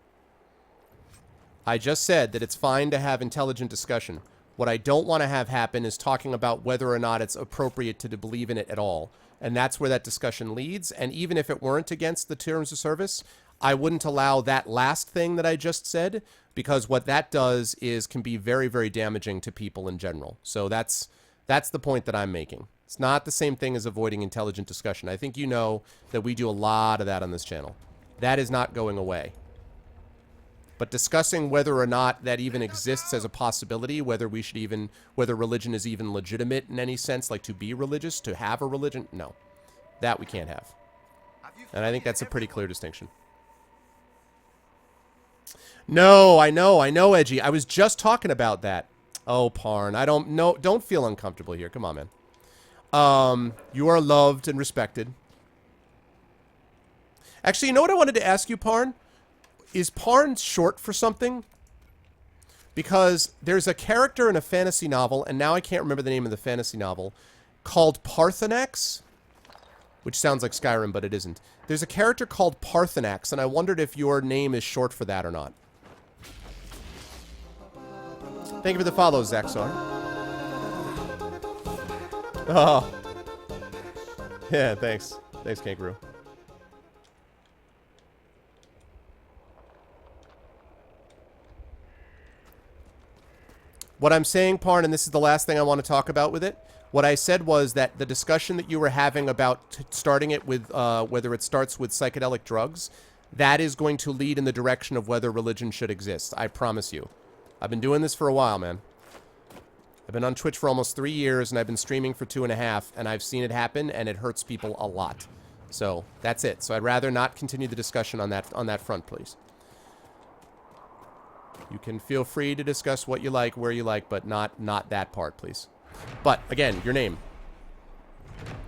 B: I just said that it's fine to have intelligent discussion. What I don't want to have happen is talking about whether or not it's appropriate to believe in it at all. And that's where that discussion leads. And even if it weren't against the terms of service, I wouldn't allow that last thing that I just said, because what that does is can be very, very damaging to people in general. So that's the point that I'm making. It's not the same thing as avoiding intelligent discussion. I think you know that we do a lot of that on this channel. That is not going away. But discussing whether or not that even exists as a possibility, whether religion is even legitimate in any sense, like to be religious, to have a religion, no. That we can't have. And I think that's a pretty clear distinction. No, I know, Edgy. I was just talking about that. Oh, Parn, don't feel uncomfortable here. Come on, man. You are loved and respected. Actually, you know what I wanted to ask you, Parn? Is Parn short for something? Because there's a character in a fantasy novel, and now I can't remember the name of the fantasy novel, called Parthenax, which sounds like Skyrim, but it isn't. There's a character called Parthenax, and I wondered if your name is short for that or not. Thank you for the follow, Zaxar. Oh. Yeah, thanks. Thanks, Kangaroo. What I'm saying, Parn, and this is the last thing I want to talk about with it, what I said was that the discussion that you were having about starting it with, whether it starts with psychedelic drugs, that is going to lead in the direction of whether religion should exist. I promise you. I've been doing this for a while, man. I've been on Twitch for almost 3 years, and I've been streaming for 2.5, and I've seen it happen, and it hurts people a lot. So, that's it. So I'd rather not continue the discussion on that front, please. You can feel free to discuss what you like, where you like, but not that part, please. But, again, your name.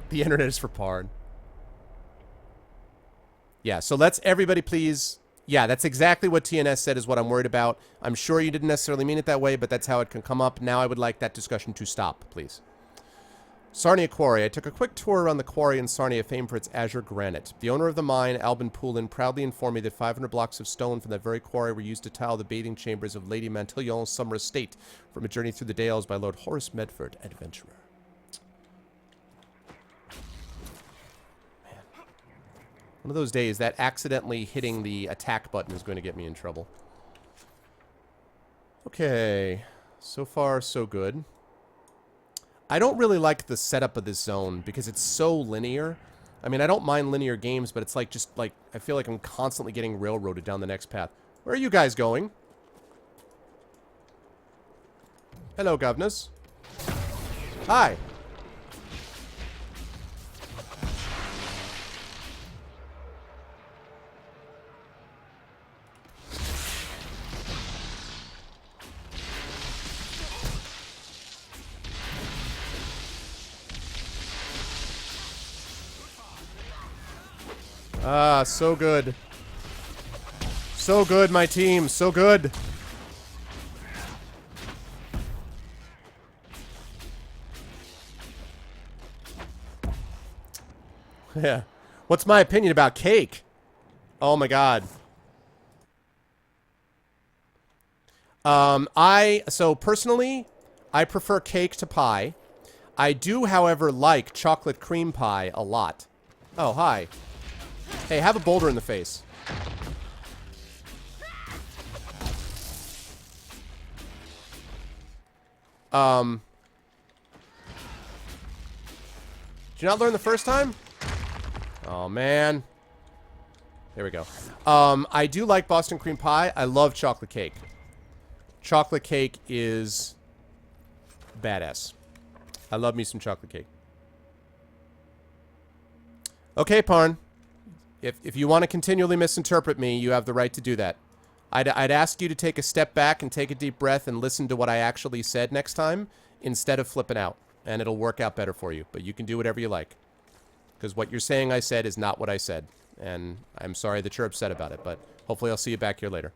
B: The internet is for Parn. Yeah, so let's everybody please, Yeah, that's exactly what TNS said is what I'm worried about. I'm sure you didn't necessarily mean it that way, but that's how it can come up. Now I would like that discussion to stop, please. Sarnia Quarry. I took a quick tour around the quarry in Sarnia, famed for its azure granite. The owner of the mine, Albin Poulin, proudly informed me that 500 blocks of stone from that very quarry were used to tile the bathing chambers of Lady Mantillon's summer estate from a journey through the Dales by Lord Horace Medford, adventurer. Man. One of those days that accidentally hitting the attack button is going to get me in trouble. Okay. So far, so good. I don't really like the setup of this zone because it's so linear. I mean, I don't mind linear games, but it's like just like I feel like I'm constantly getting railroaded down the next path. Where are you guys going? Hello, governors. Hi. Ah, so good. So good, my team. So good. Yeah. What's my opinion about cake? Oh my god. So personally, I prefer cake to pie. I do, however, like chocolate cream pie a lot. Oh, hi. Hey, have a boulder in the face. Did you not learn the first time? Oh, man. There we go. I do like Boston cream pie. I love chocolate cake. Chocolate cake is badass. I love me some chocolate cake. Okay, Parn. If you want to continually misinterpret me, you have the right to do that. I'd ask you to take a step back and take a deep breath and listen to what I actually said next time instead of flipping out. And it'll work out better for you. But you can do whatever you like. Because what you're saying I said is not what I said. And I'm sorry that you're upset about it. But hopefully I'll see you back here later.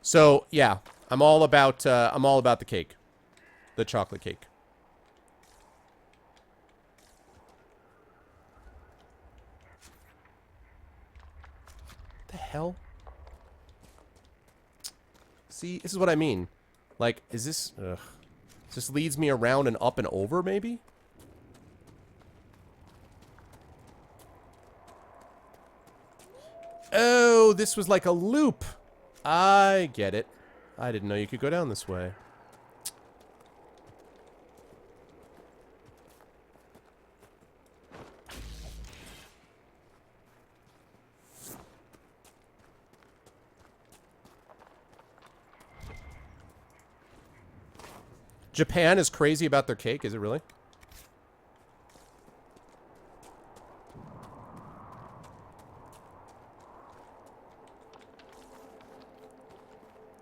B: So, yeah. I'm all about the cake. The chocolate cake. The hell? See, this is what I mean. Like, is this... Ugh. This leads me around and up and over, maybe? Oh, this was like a loop. I get it. I didn't know you could go down this way. Japan is crazy about their cake, is it really?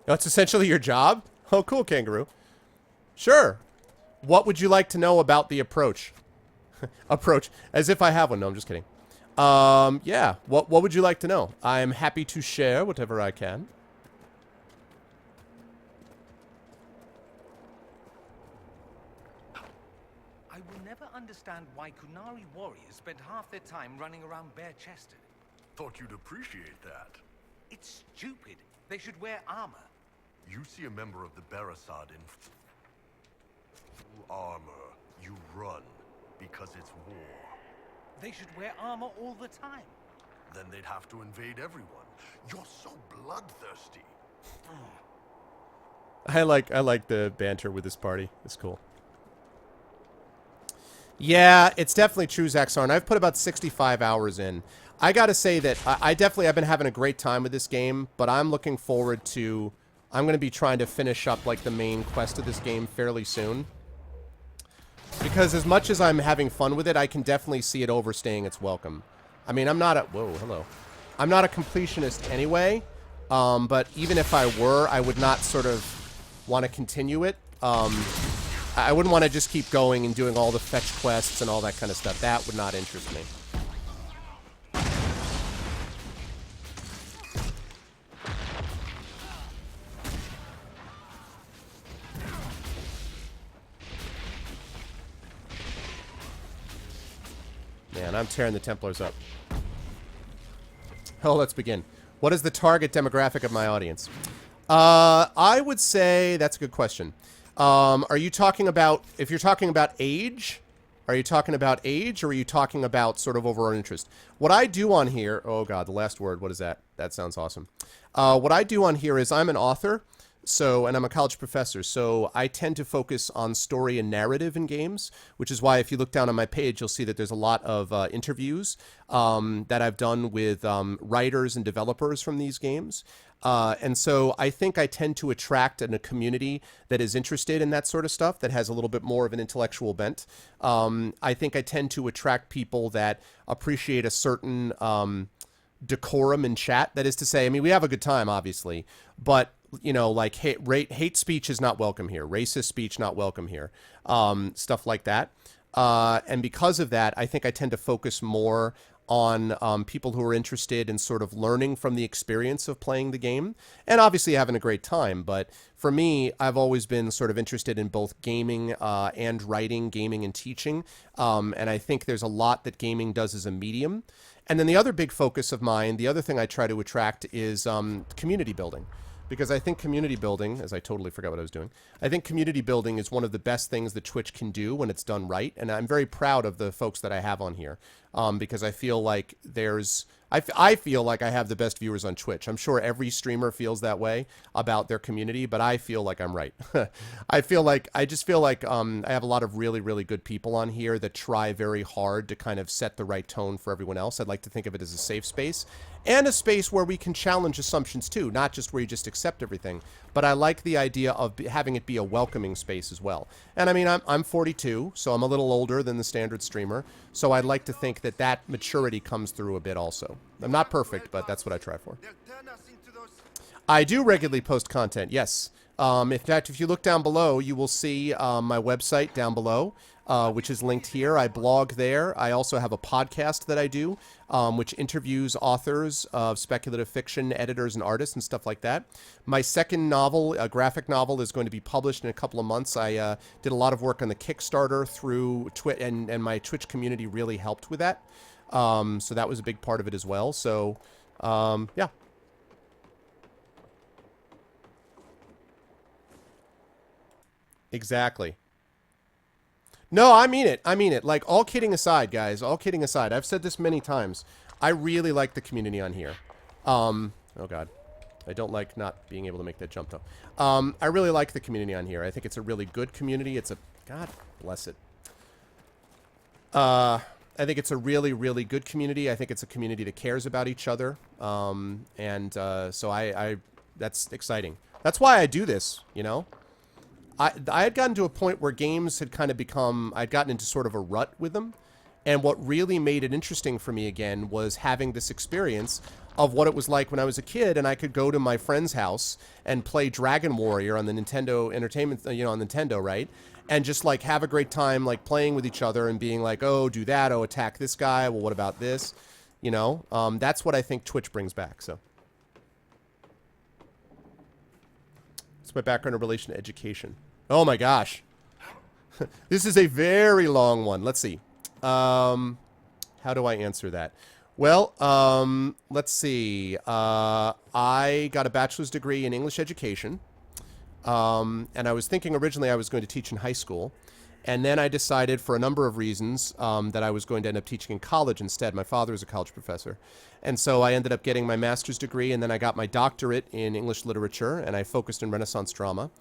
B: That's essentially your job? Oh, cool, kangaroo. Sure. What would you like to know about the approach? Approach. As if I have one. No, I'm just kidding. Yeah. What would you like to know? I'm happy to share whatever I can.
C: I will never understand why Kunari warriors spend half their time running around bare-chested.
A: Thought you'd appreciate that.
C: It's stupid. They should wear armor.
A: You see a member of the Barasad in full armor, you run because it's war.
C: They should wear armor all the time.
A: Then they'd have to invade everyone. You're so bloodthirsty.
B: I like the banter with this party. It's cool. Yeah, it's definitely true, Zaxarn. I've put about 65 hours in. I gotta say that I've been having a great time with this game, but I'm looking forward to... I'm going to be trying to finish up, like, the main quest of this game fairly soon. Because as much as I'm having fun with it, I can definitely see it overstaying its welcome. I mean, I'm not a... Whoa, hello. I'm not a completionist anyway, but even if I were, I would not sort of want to continue it. I wouldn't want to just keep going and doing all the fetch quests and all that kind of stuff. That would not interest me. and I'm tearing the Templars up. Oh, let's begin. What is the target demographic of my audience? I would say that's a good question. Are you talking about, if you're talking about age, are you talking about age, or are you talking about sort of overall interest? What I do on here, oh god, the last word, what is that? That sounds awesome. What I do on here is I'm an author, and I'm a college professor, so I tend to focus on story and narrative in games, which is why if you look down on my page, you'll see that there's a lot of interviews that I've done with writers and developers from these games. And so I think I tend to attract a community that is interested in that sort of stuff, that has a little bit more of an intellectual bent. I think I tend to attract people that appreciate a certain decorum in chat. That is to say, I mean, we have a good time, obviously, but you know, like hate speech is not welcome here. Racist speech not welcome here. Stuff like that. And because of that, I think I tend to focus more on people who are interested in sort of learning from the experience of playing the game and obviously having a great time. But for me, I've always been sort of interested in both gaming and writing, gaming and teaching. And I think there's a lot that gaming does as a medium. And then the other big focus of mine, the other thing I try to attract is community building. Because I think community building, as I totally forgot what I was doing, I think community building is one of the best things that Twitch can do when it's done right. And I'm very proud of the folks that I have on here because I feel like I feel like I have the best viewers on Twitch. I'm sure every streamer feels that way about their community, but I feel like I'm right. I just feel like I have a lot of really, really good people on here that try very hard to kind of set the right tone for everyone else. I'd like to think of it as a safe space. And a space where we can challenge assumptions too, not just where you just accept everything. But I like the idea of having it be a welcoming space as well. And I mean, I'm 42, so I'm a little older than the standard streamer. So I'd like to think that that maturity comes through a bit also. I'm not perfect, but that's what I try for. I do regularly post content, yes. In fact, if you look down below, you will see my website down below, which is linked here. I blog there. I also have a podcast that I do, which interviews authors of speculative fiction, editors, and artists, and stuff like that. My second novel, a graphic novel, is going to be published in a couple of months. I did a lot of work on the Kickstarter through Twitch, and my Twitch community really helped with that. So that was a big part of it as well. So, yeah. Exactly. No, I mean it. I mean it. Like, all kidding aside, guys. All kidding aside. I've said this many times. I really like the community on here. Oh, God. I don't like not being able to make that jump, though. I really like the community on here. I think it's a really good community. It's a... God bless it. I think it's a really, really good community. I think it's a community that cares about each other. So that's exciting. That's why I do this, you know? I had gotten to a point where games had kind of become... I'd gotten into sort of a rut with them. And what really made it interesting for me again was having this experience of what it was like when I was a kid, and I could go to my friend's house and play Dragon Warrior on the Nintendo Entertainment, on Nintendo, right? And just, like, have a great time, like, playing with each other and being like, oh, do that, oh, attack this guy, well, what about this? You know? That's what I think Twitch brings back, so... My background in relation to education. Oh my gosh. This is a very long one. Let's see. How do I answer that? Well, let's see. I got a bachelor's degree in English education. And I was thinking originally I was going to teach in high school. And then I decided for a number of reasons that I was going to end up teaching in college instead. My father is a college professor. And so I ended up getting my master's degree, and then I got my doctorate in English literature, and I focused in Renaissance drama.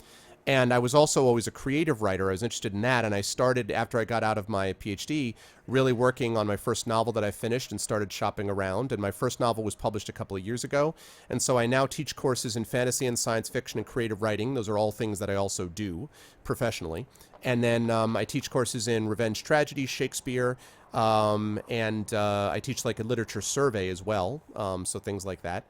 B: And I was also always a creative writer. I was interested in that, and I started, after I got out of my PhD, really working on my first novel that I finished and started shopping around. And my first novel was published a couple of years ago. And so I now teach courses in fantasy and science fiction and creative writing. Those are all things that I also do professionally. And then I teach courses in revenge tragedy, Shakespeare, and I teach like a literature survey as well, so things like that.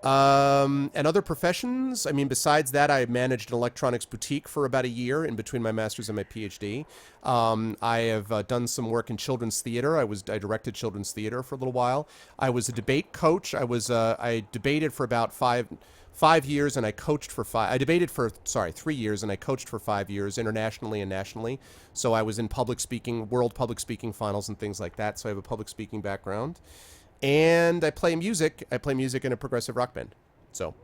B: And other professions, I mean, besides that, I managed an electronics boutique for about a year in between my master's and my PhD. I have done some work in children's theater. I directed children's theater for a little while. I was a debate coach. I debated for about 5 years, and I coached for 5. I debated for 3 years, and I coached for 5 years internationally and nationally. So I was in public speaking, world public speaking finals and things like that. So I have a public speaking background, and I play music. I play music in a progressive rock band. So.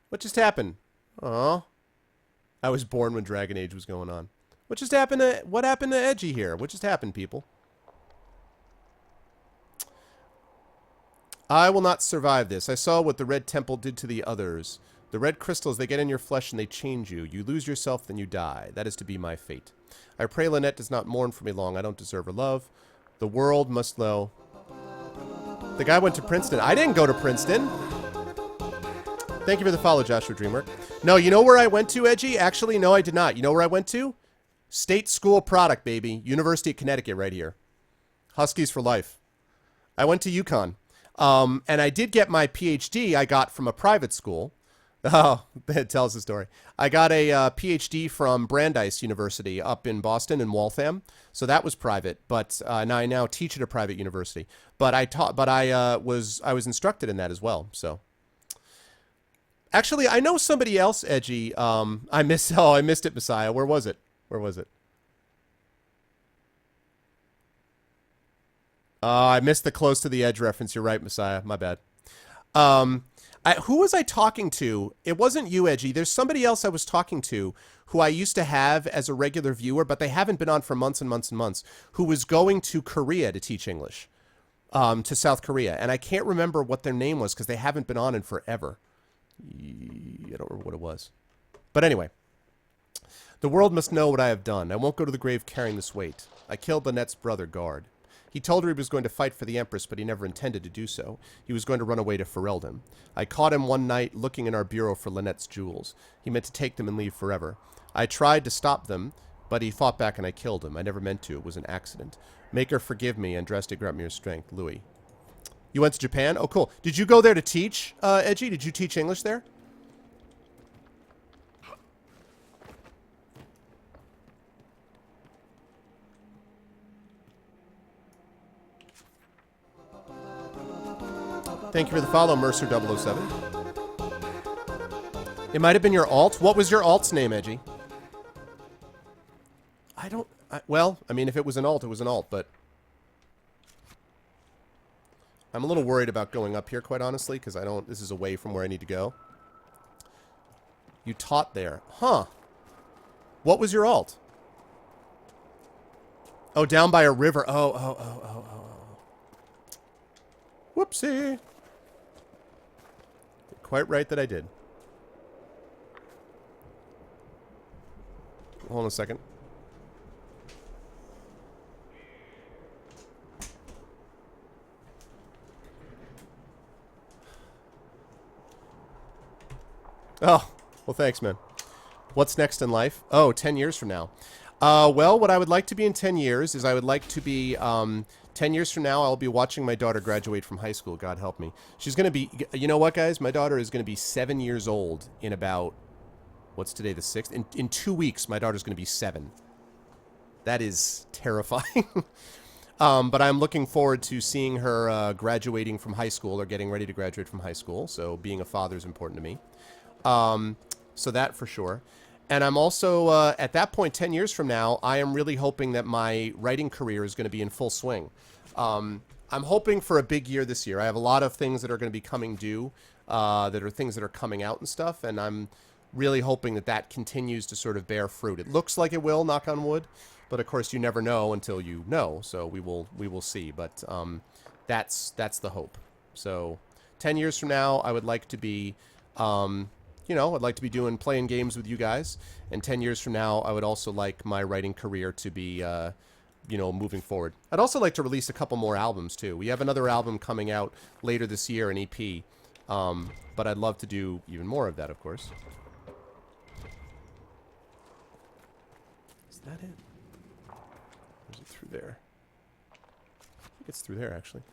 B: What just happened? Oh, I was born when Dragon Age was going on. What just happened to Edgy here? What just happened, people? I will not survive this. I saw what the Red Temple did to the others. The red crystals, they get in your flesh and they change you. You lose yourself, then you die. That is to be my fate. I pray Lynette does not mourn for me long. I don't deserve her love. The world must know. The guy went to Princeton. I didn't go to Princeton. Thank you for the follow, Joshua Dreamwork. No, you know where I went to, Edgy? Actually, no, I did not. You know where I went to? State School Product, baby. University of Connecticut right here. Huskies for life. I went to UConn. And I did get my PhD I got from a private school. Oh, that tells the story. I got a PhD from Brandeis University up in Boston in Waltham. So that was private, but now I now teach at a private university. But I was instructed in that as well. So actually, I know somebody else, Edgy. I missed it, Messiah. Where was it? I missed the close to the edge reference. You're right, Messiah. My bad. Who was I talking to? It wasn't you, Edgy. There's somebody else I was talking to who I used to have as a regular viewer, but they haven't been on for months and months and months, who was going to Korea to teach English, to South Korea. And I can't remember what their name was because they haven't been on in forever. I don't remember what it was. But anyway. The world must know what I have done. I won't go to the grave carrying this weight. I killed Lynette's brother, Guard. He told her he was going to fight for the Empress, but he never intended to do so. He was going to run away to Ferelden. I caught him one night looking in our bureau for Lynette's jewels. He meant to take them and leave forever. I tried to stop them, but he fought back and I killed him. I never meant to. It was an accident. Make her forgive me, and Drastic grant me your strength. Louis. You went to Japan? Oh, cool. Did you go there to teach, Edgy? Did you teach English there? Thank you for the follow, Mercer007. It might have been your alt. What was your alt's name, Edgy? Well, I mean, if it was an alt, it was an alt, but I'm a little worried about going up here, quite honestly, because this is away from where I need to go. You taught there. Huh. What was your alt? Oh, down by a river. Oh. Whoopsie. Quite right that I did. Hold on a second. Oh, well, thanks, man. What's next in life? Oh, 10 years from now. Well, what I would like to be in 10 years is I would like to be... 10 years from now, I'll be watching my daughter graduate from high school. God help me. She's going to be... You know what, guys? My daughter is going to be 7 years old in about... What's today, the 6th? In 2 weeks, my daughter's going to be 7. That is terrifying. But I'm looking forward to seeing her graduating from high school or getting ready to graduate from high school. So being a father is important to me. So that for sure. And I'm also, at that point, 10 years from now, I am really hoping that my writing career is going to be in full swing. I'm hoping for a big year this year. I have a lot of things that are going to be coming due, that are things that are coming out and stuff, and I'm really hoping that that continues to sort of bear fruit. It looks like it will, knock on wood, but of course you never know until you know, so we will see. But that's the hope. So 10 years from now, I would like to be... you know, I'd like to be playing games with you guys. And 10 years from now, I would also like my writing career to be, you know, moving forward. I'd also like to release a couple more albums, too. We have another album coming out later this year, an EP. But I'd love to do even more of that, of course. Is that it? Or is it through there? I think it's through there, actually.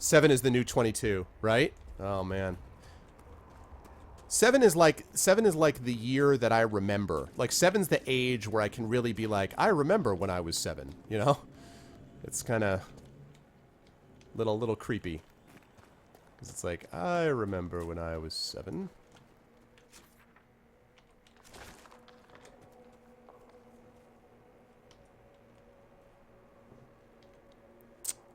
B: Seven is the new 22, right? Oh, man. 7 is like the year that I remember. Like 7's the age where I can really be like, I remember when I was 7, you know? It's kind of little creepy. Cuz it's like, I remember when I was 7.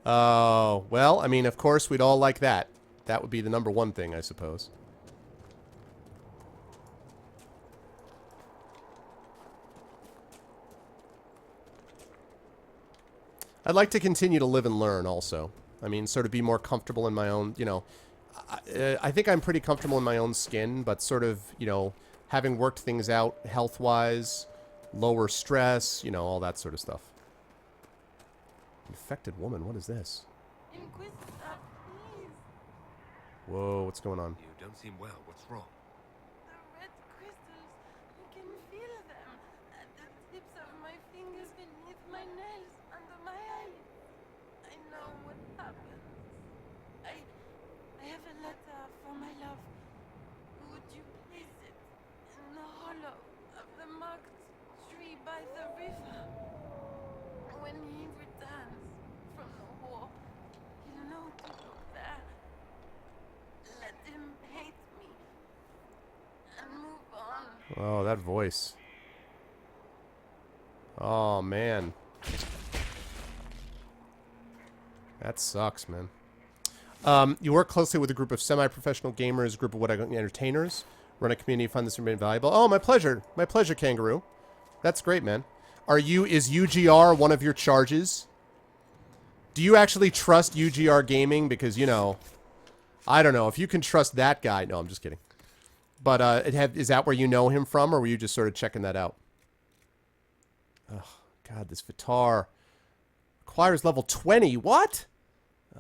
B: Oh, well, I mean, of course we'd all like that. That would be the number one thing, I suppose. I'd like to continue to live and learn also. I mean, sort of be more comfortable in my own, you know. I think I'm pretty comfortable in my own skin, but sort of, you know, having worked things out health-wise, lower stress, you know, all that sort of stuff. Infected woman, what is this?
G: Inquisition, please.
B: Whoa, what's going on?
F: You don't seem well. What's wrong?
G: The red crystals. I can feel them at the tips of my fingers, beneath my nails, under my eyes. I know what happened. I have a letter for my love. Would you place it in the hollow of the marked tree by the river? When he returns from the war, he'll know to look there. Let him hate me and move on.
B: Oh, that voice. Oh, man. That sucks, man. You work closely with a group of semi-professional gamers, a group of what I call entertainers. Run a community, find this remain valuable. Oh, my pleasure. My pleasure, Kangaroo. That's great, man. Is UGR one of your charges? Do you actually trust UGR Gaming? Because, you know, I don't know. If you can trust that guy. No, I'm just kidding. But is that where you know him from, or were you just sort of checking that out? Oh, God, this Vitar requires level 20. What?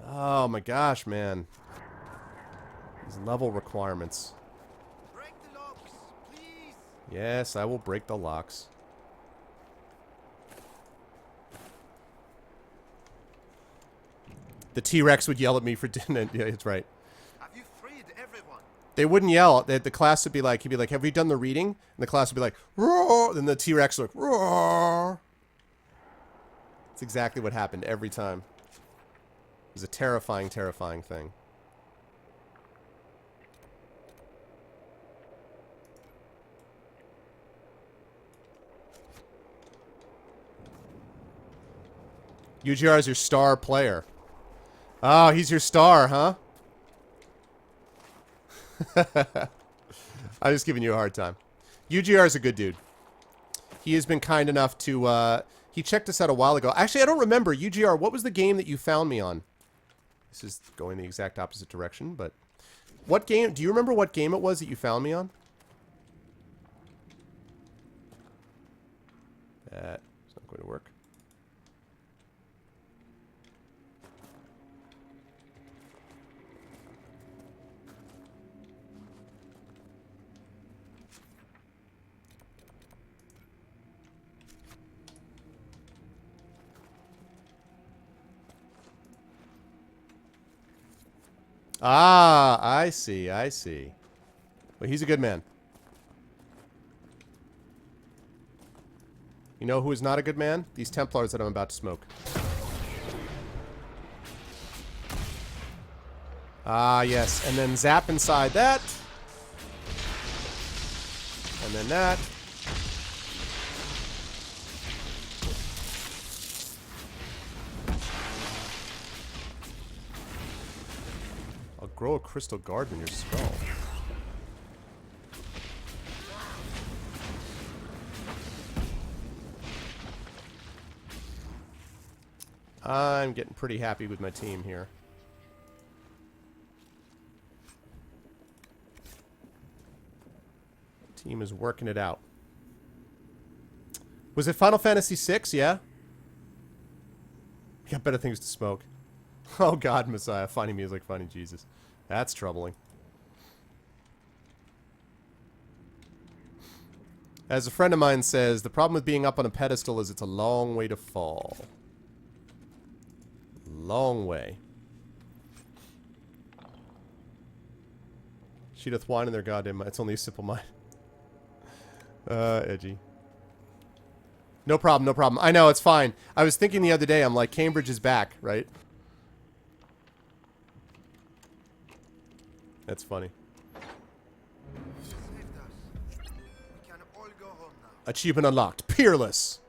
B: Oh, my gosh, man. These level requirements.
E: Break the locks, please.
B: Yes, I will break the locks. The T-Rex would yell at me for doing it. Yeah, that's right.
E: Have you freed everyone?
B: They wouldn't yell. The class would be like, he'd be like, have you done the reading? And the class would be like, roar. Then the T-Rex would like, roar. That's exactly what happened every time. It was a terrifying, terrifying thing. UGR is your star player. Oh, he's your star, huh? I'm just giving you a hard time. UGR is a good dude. He has been kind enough to, he checked us out a while ago. Actually, I don't remember. UGR, what was the game that you found me on? This is going the exact opposite direction, but... What game, do you remember what game it was that you found me on? That's not going to work. Ah, I see, I see. Well, he's a good man. You know who is not a good man? These Templars that I'm about to smoke. Ah, yes. And then zap inside that. And then that. I'll grow a crystal garden in your skull. I'm getting pretty happy with my team here. Team is working it out. Was it Final Fantasy VI? Yeah? You got better things to smoke. Oh God, Messiah. Finding music, finding Jesus. That's troubling. As a friend of mine says, the problem with being up on a pedestal is it's a long way to fall. Long way. She doth wine in their goddamn mind. It's only a simple mind. Edgy. No problem, no problem. I know, it's fine. I was thinking the other day, I'm like, Cambridge is back, right? That's funny.
E: Saved us. We can all go home now.
B: Achievement unlocked. Peerless.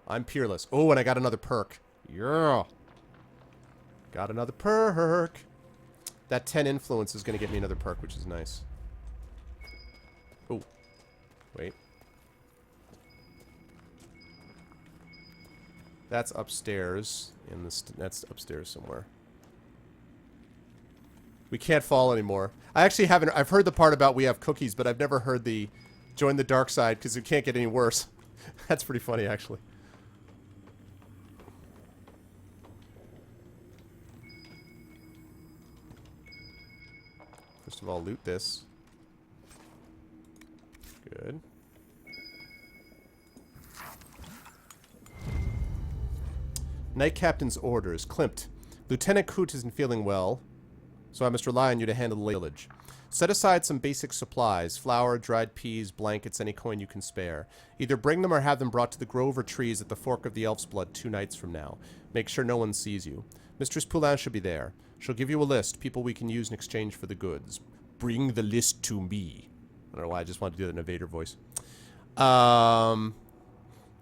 B: I'm peerless. Oh, and I got another perk. Yeah. Got another perk. That 10 influence is going to get me another perk, which is nice. Oh. Wait. That's upstairs. That's upstairs somewhere. We can't fall anymore. I actually haven't... I've heard the part about we have cookies, but I've never heard the join the dark side because it can't get any worse. That's pretty funny, actually. First of all, loot this. Good. Knight Captain's orders. Klimt. Lieutenant Coote isn't feeling well, so I must rely on you to handle the village. Set aside some basic supplies. Flour, dried peas, blankets, any coin you can spare. Either bring them or have them brought to the grove or trees at the Fork of the Elf's Blood 2 nights from now. Make sure no one sees you. Mistress Poulin should be there. She'll give you a list. People we can use in exchange for the goods. Bring the list to me. I don't know why I just wanted to do that in a Vader voice.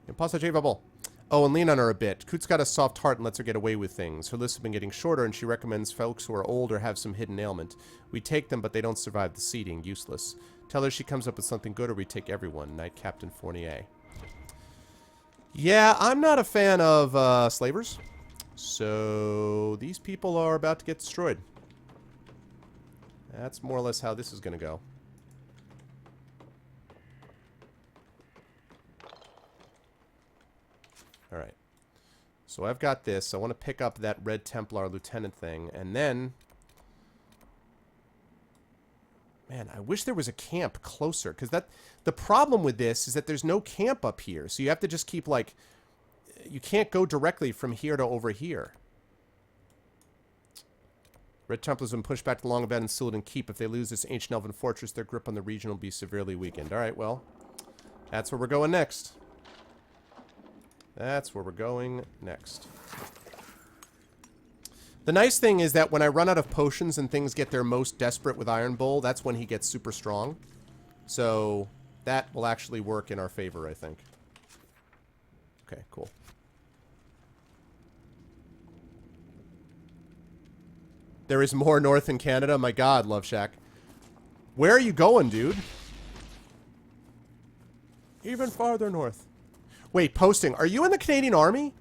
B: Impossible. Oh, and lean on her a bit. Coote's got a soft heart and lets her get away with things. Her lists have been getting shorter, and she recommends folks who are old or have some hidden ailment. We take them, but they don't survive the seeding. Useless. Tell her she comes up with something good, or we take everyone. Knight Captain Fournier. Yeah, I'm not a fan of slavers. So, these people are about to get destroyed. That's more or less how this is going to go. Alright. So I've got this. I want to pick up that Red Templar Lieutenant thing. And then... Man, I wish there was a camp closer. Because the problem with this is that there's no camp up here. So you have to just keep, like... You can't go directly from here to over here. Red Templars have been pushed back to the long-abandoned Sylvan Keep. If they lose this ancient elven fortress, their grip on the region will be severely weakened. Alright, well... That's where we're going next. That's where we're going next. The nice thing is that when I run out of potions and things get their most desperate with Iron Bull, that's when he gets super strong. So, that will actually work in our favor, I think. Okay, cool. There is more north in Canada? My god, Love Shack. Where are you going, dude? Even farther north. Wait, posting. Are you in the Canadian Army?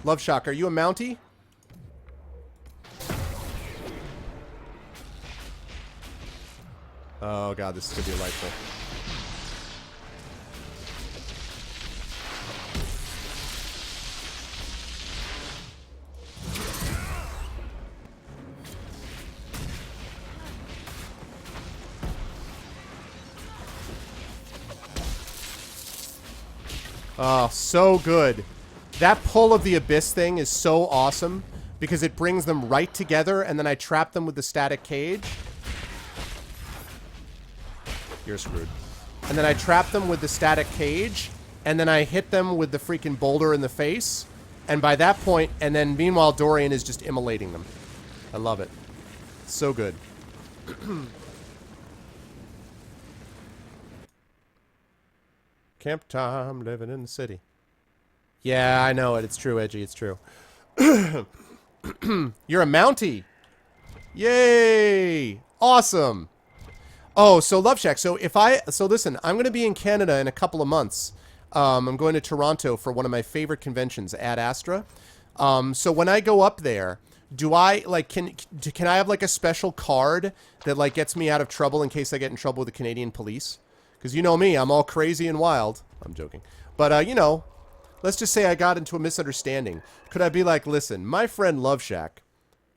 B: Love Shock, are you a Mountie? Oh god, this is gonna be delightful. Oh, so good. That pull of the Abyss thing is so awesome because it brings them right together and then I trap them with the static cage. You're screwed. And then I trap them with the static cage and then I hit them with the freaking boulder in the face. And by that point, and then meanwhile Dorian is just immolating them. I love it. So good. Camp time, living in the city. Yeah, I know it. It's true, Edgy. It's true. You're a Mountie. Yay! Awesome. Oh, so Love Shack. So listen, I'm going to be in Canada in a couple of months. I'm going to Toronto for one of my favorite conventions, Ad Astra. So when I go up there, do I like can I have like a special card that like gets me out of trouble in case I get in trouble with the Canadian police? Because you know me, I'm all crazy and wild. I'm joking. But, you know, let's just say I got into a misunderstanding. Could I be like, listen, my friend Love Shack,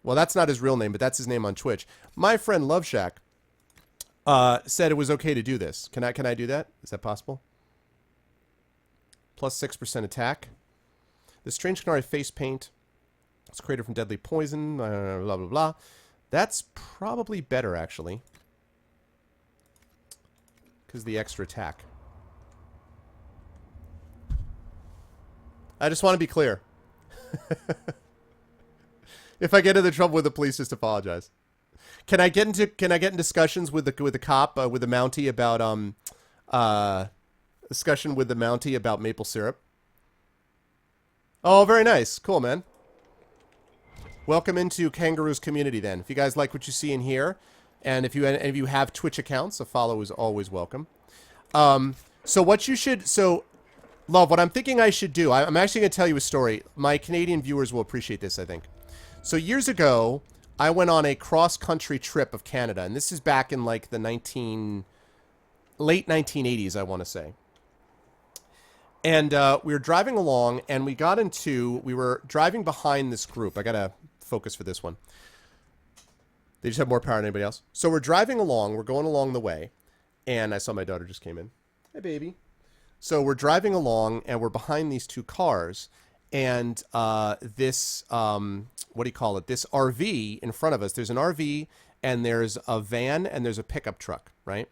B: well, that's not his real name, but that's his name on Twitch. My friend Love Shack said it was okay to do this. Can I do that? Is that possible? Plus 6% attack. The Strange Canary face paint. It's created from deadly poison, blah, blah, blah. That's probably better, actually. Because the extra attack. I just want to be clear. If I get into trouble with the police, just apologize. Can I get in discussions with the cop with the Mountie about discussion with the Mountie about maple syrup? Oh, very nice. Cool, man. Welcome into Kangaroo's community, then. If you guys like what you see in here, and if you have Twitch accounts, a follow is always welcome. So what you should... So, Love, what I'm thinking I should do... I'm actually going to tell you a story. My Canadian viewers will appreciate this, I think. So, years ago, I went on a cross-country trip of Canada, and this is back in, like, the late 1980s, I want to say. And we were driving along, and we were driving behind this group. I gotta focus for this one. They just have more power than anybody else. So we're driving along, we're going along the way, and I saw my daughter just came in. Hey, baby. So we're driving along, and we're behind these two cars, and this, what do you call it? This RV in front of us. There's an RV, and there's a van, and there's a pickup truck, right?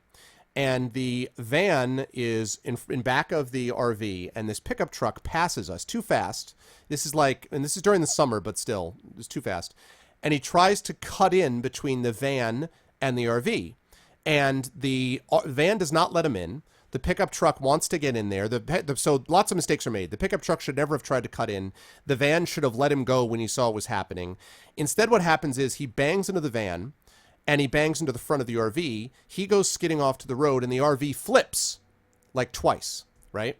B: And the van is in back of the RV, and this pickup truck passes us too fast. This is like, and this is during the summer, but still, it's too fast. And he tries to cut in between the van and the RV. And the van does not let him in. The pickup truck wants to get in there. So lots of mistakes are made. The pickup truck should never have tried to cut in. The van should have let him go when he saw what was happening. Instead, what happens is he bangs into the van, and he bangs into the front of the RV. He goes skidding off to the road, and the RV flips like twice, right?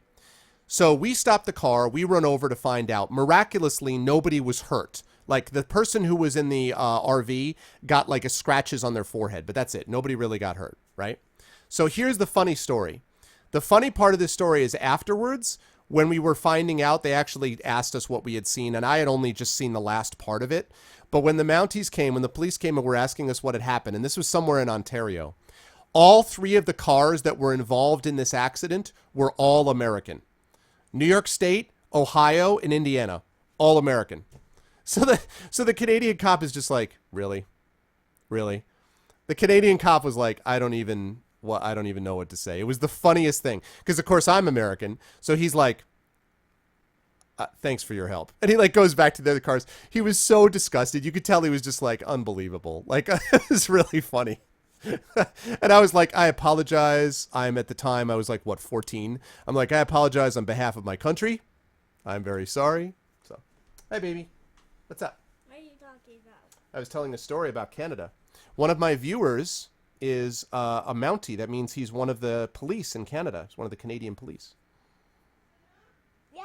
B: So we stop the car. We run over to find out. Miraculously, nobody was hurt. Like, the person who was in the RV got, like, scratches on their forehead, but that's it. Nobody really got hurt, right? So here's the funny story. The funny part of this story is afterwards, when we were finding out, they actually asked us what we had seen, and I had only just seen the last part of it. But when the Mounties came, when the police came and were asking us what had happened, and this was somewhere in Ontario, all three of the cars that were involved in this accident were all American. New York State, Ohio, and Indiana. All American. So the Canadian cop is just like, really? Really? The Canadian cop was like, I don't even know what to say. It was the funniest thing. Because, of course, I'm American. So he's like, thanks for your help. And he like goes back to the other cars. He was so disgusted. You could tell he was just like, unbelievable. Like, it was really funny. And I was like, I apologize. At the time, I was like, what, 14? I'm like, I apologize on behalf of my country. I'm very sorry. So, hi, baby. What's up?
H: What are you talking about?
B: I was telling a story about Canada. One of my viewers is a Mountie. That means he's one of the police in Canada. He's one of the Canadian police.
H: Yeah?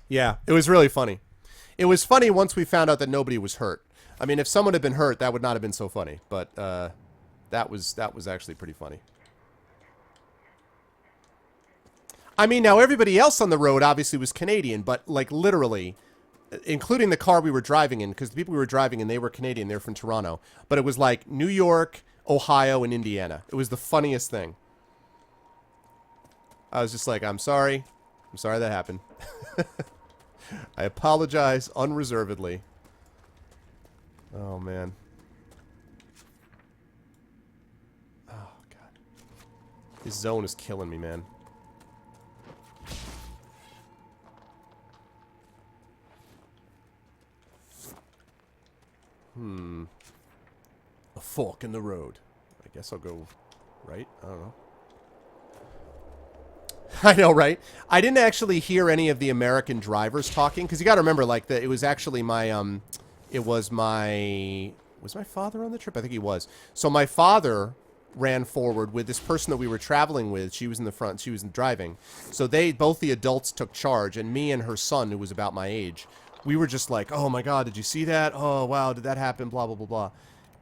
B: Yeah, it was really funny. It was funny once we found out that nobody was hurt. I mean, if someone had been hurt, that would not have been so funny. But that was actually pretty funny. I mean, now everybody else on the road obviously was Canadian, but like literally, including the car we were driving in, because the people we were driving in, they were Canadian. They were from Toronto. But it was like New York, Ohio, and Indiana. It was the funniest thing. I was just like, I'm sorry. I'm sorry that happened. I apologize unreservedly. Oh, man. Oh, God. This zone is killing me, man. A fork in the road. I guess I'll go right. I don't know. I know, right? I didn't actually hear any of the American drivers talking, because you got to remember, like, it was actually my, was my father on the trip? I think he was. So my father ran forward with this person that we were traveling with. She was in the front. She was driving. So both the adults took charge, and me and her son, who was about my age, we were just like, oh my God, did you see that? Oh, wow, did that happen? Blah, blah, blah, blah.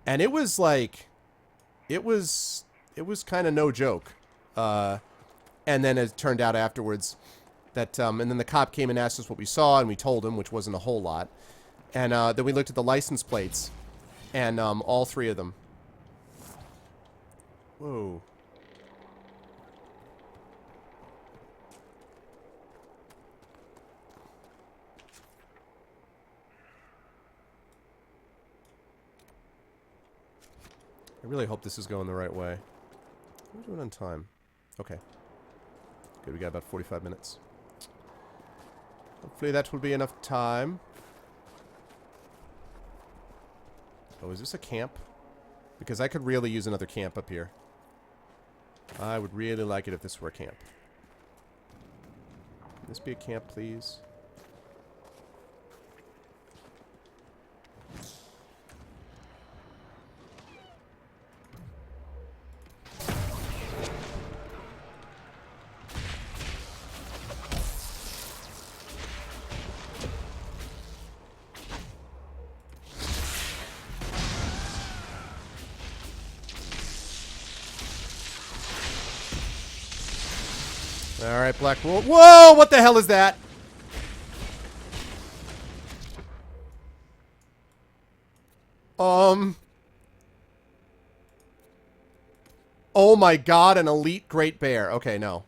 B: And it was like, it was kind of no joke. And then it turned out afterwards that, and then the cop came and asked us what we saw, and we told him, which wasn't a whole lot. And then we looked at the license plates, and all three of them Whoa. I really hope this is going the right way. What are we doing on time? Okay. Good, we got about 45 minutes. Hopefully that will be enough time. Oh, is this a camp? Because I could really use another camp up here. I would really like it if this were a camp. Can this be a camp, please? Alright, Black Wolf. Whoa! What the hell is that? Oh my god, an elite great bear. Okay, no.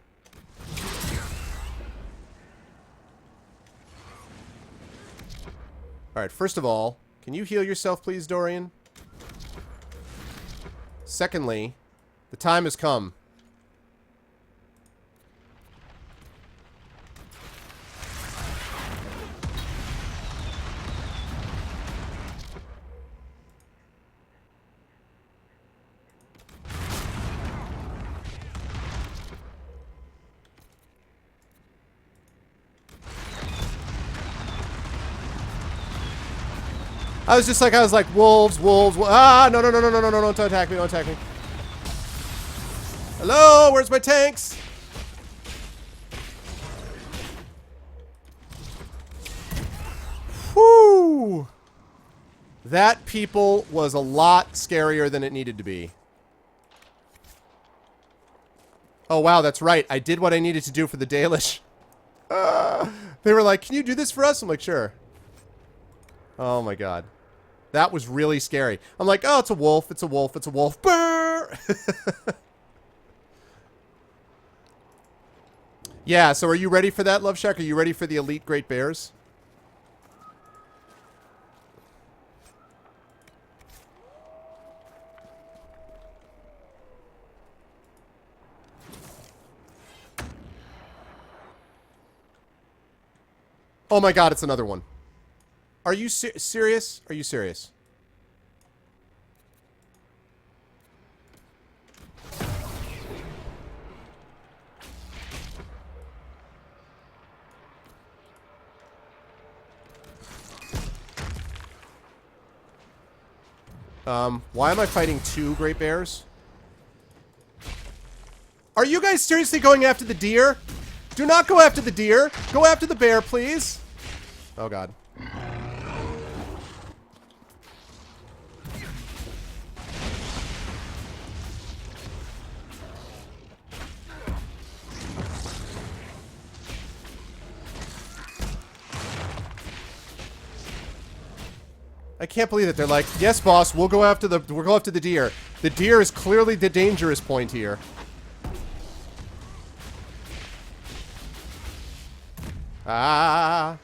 B: Alright, first of all, can you heal yourself, please, Dorian? Secondly, the time has come. I was like, wolves, wolves, ah, no, no, no, no, no, no, no, don't attack me, don't attack me. Hello, where's my tanks? Whew. That people was a lot scarier than it needed to be. Oh, wow, that's right. I did what I needed to do for the Dalish. They were like, can you do this for us? I'm like, sure. Oh, my God. That was really scary. I'm like, oh, it's a wolf. It's a wolf. It's a wolf. Brr! Yeah, so are you ready for that, Love Shack? Are you ready for the elite great bears? Oh my god, it's another one. Are you serious? Are you serious? Why am I fighting two great bears? Are you guys seriously going after the deer? Do not go after the deer. Go after the bear, please. Oh god. I can't believe it. They're like, yes, boss, we'll go after the deer. The deer is clearly the dangerous point here. Ah.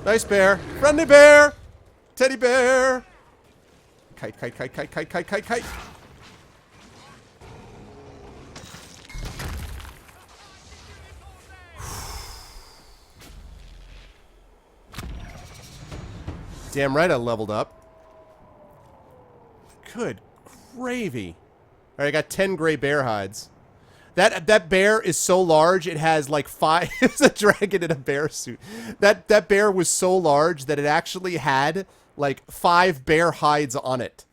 B: Nice bear. Friendly bear. Teddy bear. Kite, kite, kite, kite, kite, kite, kite, kite. Damn right I leveled up. Good gravy. Alright, I got 10 gray bear hides. That bear is so large, it has like 5... It's a dragon in a bear suit. That bear was so large that it actually had like 5 bear hides on it.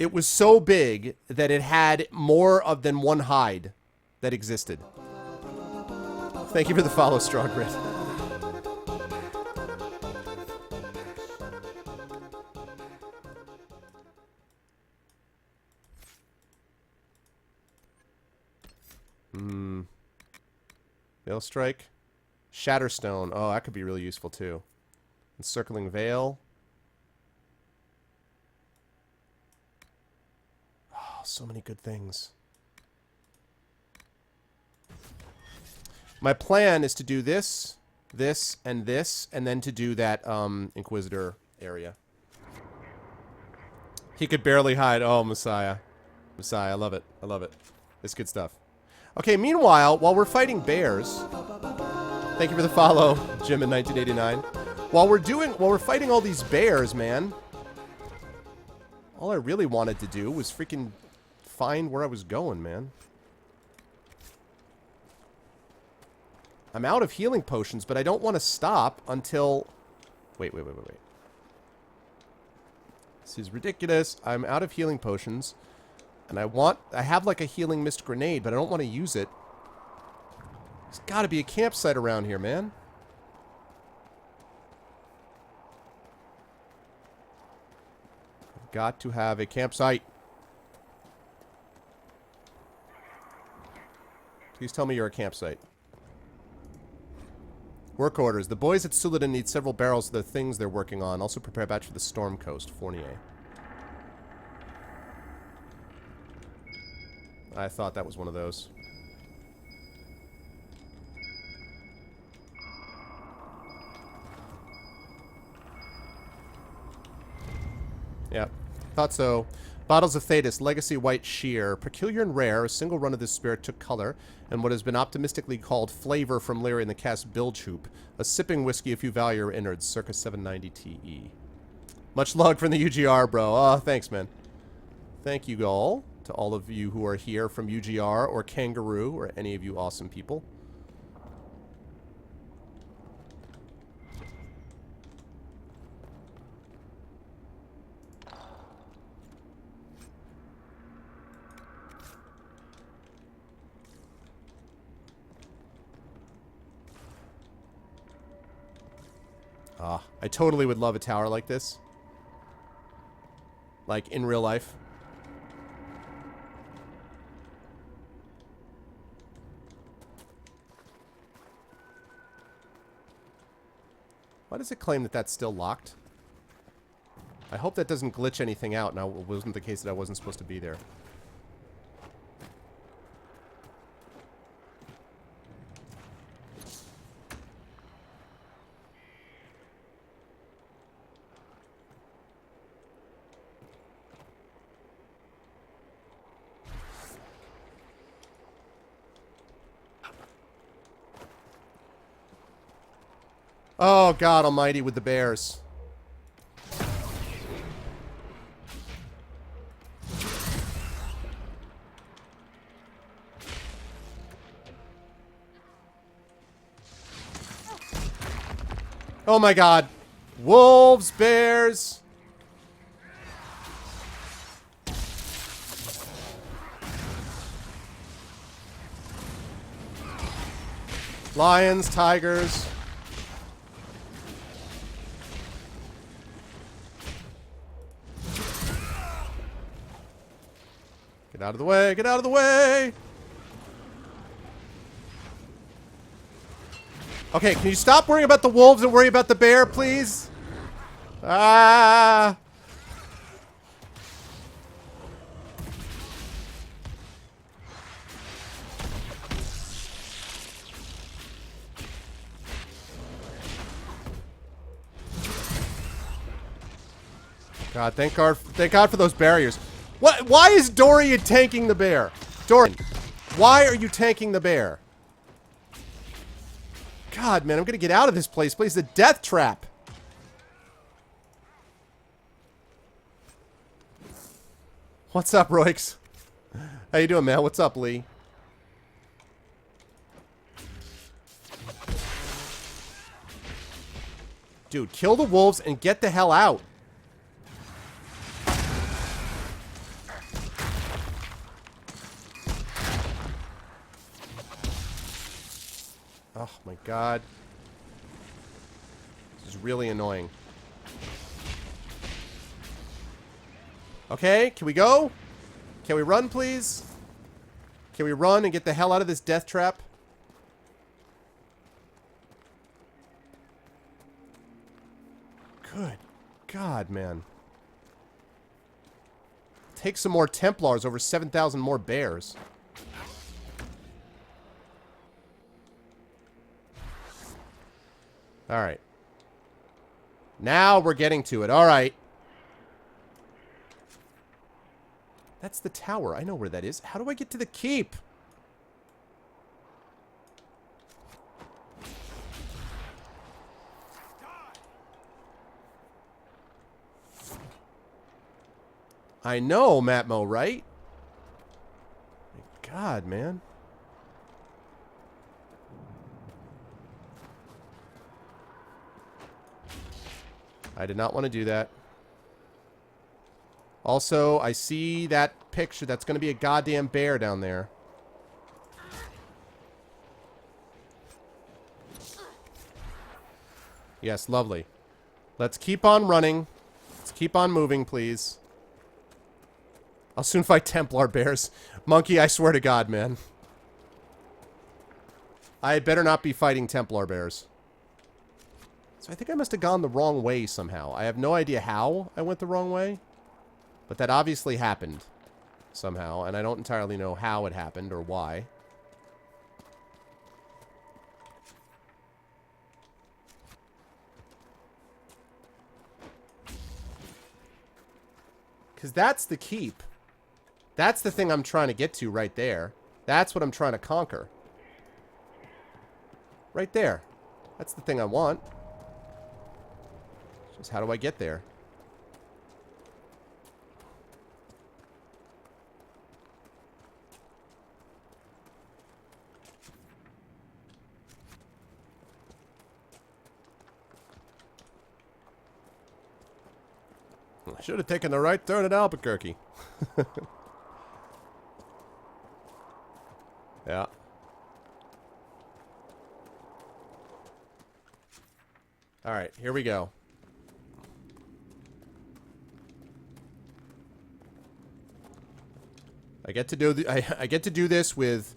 B: It was so big that it had more than one hide that existed. Thank you for the follow, Strawgrit. Veil Strike. Shatterstone. Oh, that could be really useful too. Encircling Veil. so many good things. My plan is to do this, and then to do that Inquisitor area. He could barely hide. Oh, Messiah. Messiah, I love it. I love it. It's good stuff. Okay, meanwhile, while we're fighting bears... Thank you for the follow, Jim in 1989. While we're fighting all these bears, man... All I really wanted to do was freaking find where I was going, man. I'm out of healing potions, but I don't want to stop until... Wait. This is ridiculous. I'm out of healing potions. And I have like a healing mist grenade, but I don't want to use it. There's got to be a campsite around here, man. I've got to have a campsite. Please tell me you're a campsite. Work orders. The boys at Suladen need several barrels of the things they're working on. Also prepare a batch for the Storm Coast. Fournier. I thought that was one of those. Yeah, thought so. Bottles of Thetis, Legacy White Sheer. Peculiar and rare, a single run of this spirit took color, and what has been optimistically called flavor from Larry in the cast Bilge Hoop. A sipping whiskey if you value your innards, circa 790 TE. Much love from the UGR, bro. Oh, thanks, man. Thank you all, to all of you who are here from UGR or Kangaroo, or any of you awesome people. I totally would love a tower like this. Like, in real life. Why does it claim that that's still locked? I hope that doesn't glitch anything out. Now, it wasn't the case that I wasn't supposed to be there. Oh, God almighty with the bears. Oh my God. Wolves, bears. Lions, tigers. Get out of the way, get out of the way! Okay, can you stop worrying about the wolves and worry about the bear, please? Ah! God, thank God for those barriers. What? Why is Dorian tanking the bear? Dorian, why are you tanking the bear? God, man, I'm gonna get out of this place. Place a death trap. What's up, Roix? How you doing, man? What's up, Lee? Dude, kill the wolves and get the hell out. Oh my God. This is really annoying. Okay, can we go? Can we run, please? Can we run and get the hell out of this death trap? Good God, man. take some more Templars over 7,000 more bears. Alright. Now we're getting to it. Alright. That's the tower. I know where that is. How do I get to the keep? I know, Matmo, right? My God, man. I did not want to do that. Also, I see that picture. That's going to be a goddamn bear down there. Yes, lovely. Let's keep on running. Let's keep on moving, please. I'll soon fight Templar bears. Monkey, I swear to God, man. I had better not be fighting Templar bears. So I think I must have gone the wrong way somehow. I have no idea how I went the wrong way. But that obviously happened somehow. And I don't entirely know how it happened or why. Because that's the keep. That's the thing I'm trying to get to right there. That's what I'm trying to conquer. Right there. That's the thing I want. Just how do I get there? I should have taken the right turn at Albuquerque. Yeah. Alright, here we go. I get to do I get to do this with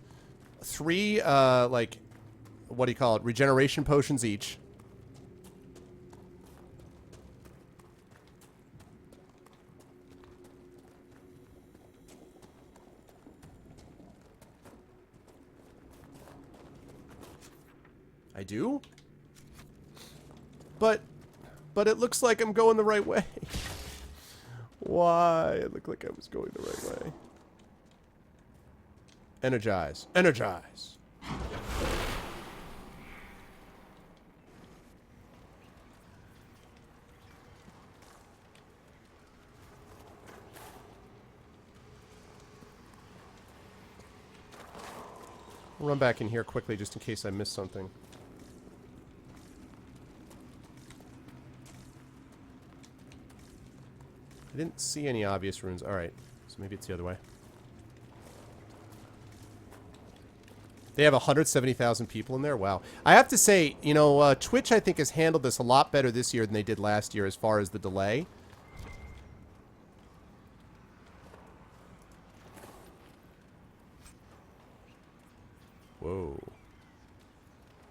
B: 3 like what do you call it? Regeneration potions each. I do? But it looks like I'm going the right way. Why? It looked like I was going the right way. Energize. Energize. I'll run back in here quickly just in case I missed something. I didn't see any obvious runes. Alright, so maybe it's the other way. They have 170,000 people in there? Wow. I have to say, you know, Twitch, I think, has handled this a lot better this year than they did last year as far as the delay. Whoa.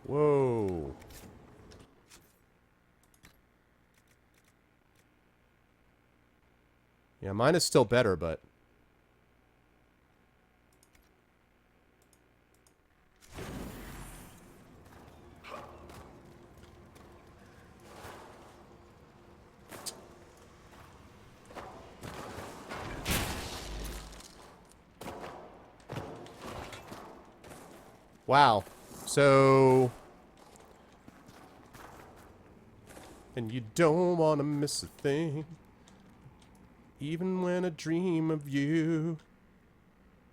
B: Whoa. Yeah, mine is still better, but... Wow. So... And you don't want to miss a thing. Even when I dream of you.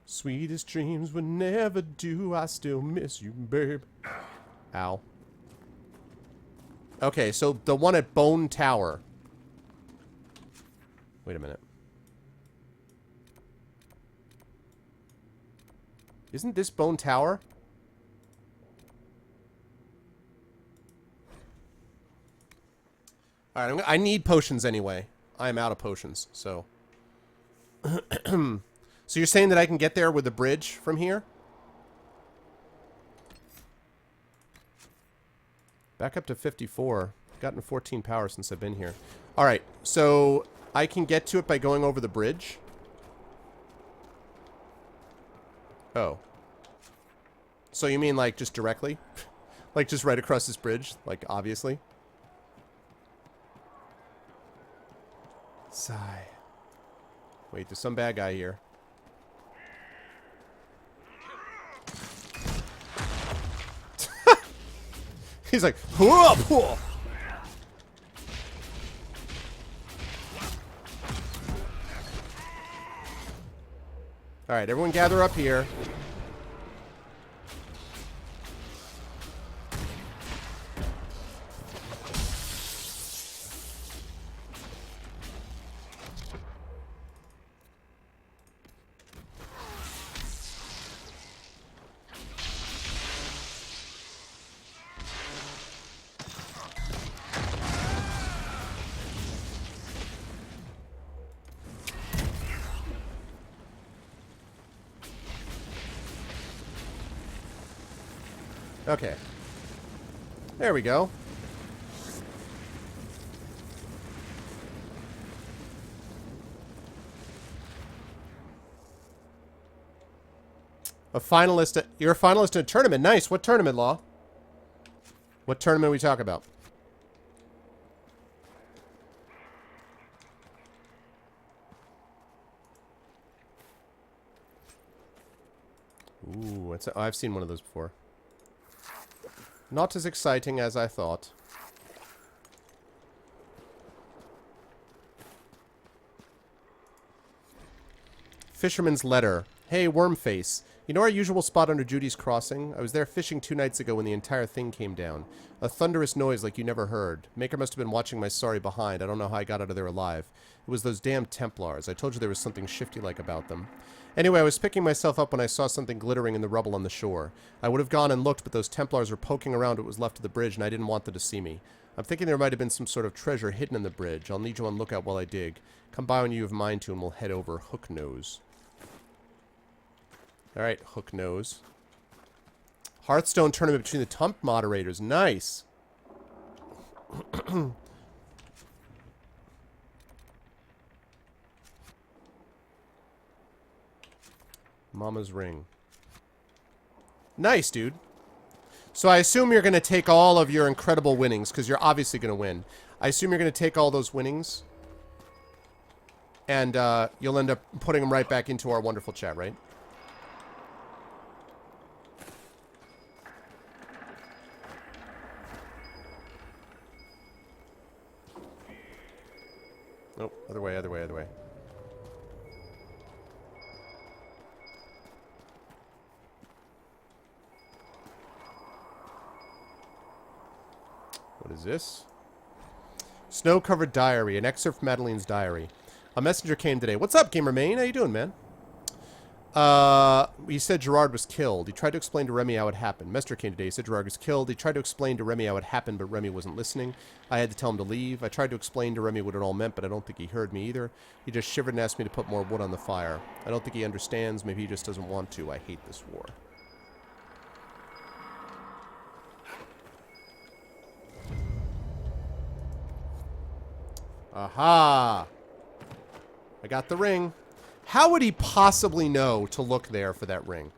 B: Sweetest dreams would never do. I still miss you, babe. Ow. Okay, so the one at Bone Tower. Wait a minute. Isn't this Bone Tower? Alright, I need potions anyway. I am out of potions, so... So you're saying that I can get there with the bridge from here? Back up to 54. Gotten 14 power since I've been here. Alright, so I can get to it by going over the bridge. Oh. So you mean, like, just directly? Like, just right across this bridge? Like, obviously? Sigh. Wait, there's some bad guy here. He's like, whoa, whoa. Alright, everyone gather up here. Okay. There we go. A finalist. You're a finalist in a tournament. Nice. What tournament, Law? What tournament are we talking about? Ooh, I've seen one of those before. Not as exciting as I thought. Fisherman's letter. Hey, Wormface. You know our usual spot under Judy's Crossing? I was there fishing 2 nights ago when the entire thing came down. A thunderous noise like you never heard. Maker must have been watching my sorry behind. I don't know how I got out of there alive. It was those damn Templars. I told you there was something shifty-like about them. Anyway, I was picking myself up when I saw something glittering in the rubble on the shore. I would have gone and looked, but those Templars were poking around what was left of the bridge, and I didn't want them to see me. I'm thinking there might have been some sort of treasure hidden in the bridge. I'll need you on lookout while I dig. Come by when you have mind to, and we'll head over Hook Nose. Alright, Hook Nose. Hearthstone tournament between the Tump moderators. Nice. Mama's ring. Nice, dude. So I assume you're going to take all of your incredible winnings, because you're obviously going to win. I assume you're going to take all those winnings, and you'll end up putting them right back into our wonderful chat, right? Nope, other way, other way, other way. What is this? Snow-covered diary. An excerpt from Madeline's diary. A messenger came today. What's up, Gamer Main? How you doing, man? He said Gerard was killed. He tried to explain to Remy how it happened. Messenger came today. He said Gerard was killed. He tried to explain to Remy how it happened, but Remy wasn't listening. I had to tell him to leave. I tried to explain to Remy what it all meant, but I don't think he heard me either. He just shivered and asked me to put more wood on the fire. I don't think he understands. Maybe he just doesn't want to. I hate this war. Aha! I got the ring. How would he possibly know to look there for that ring?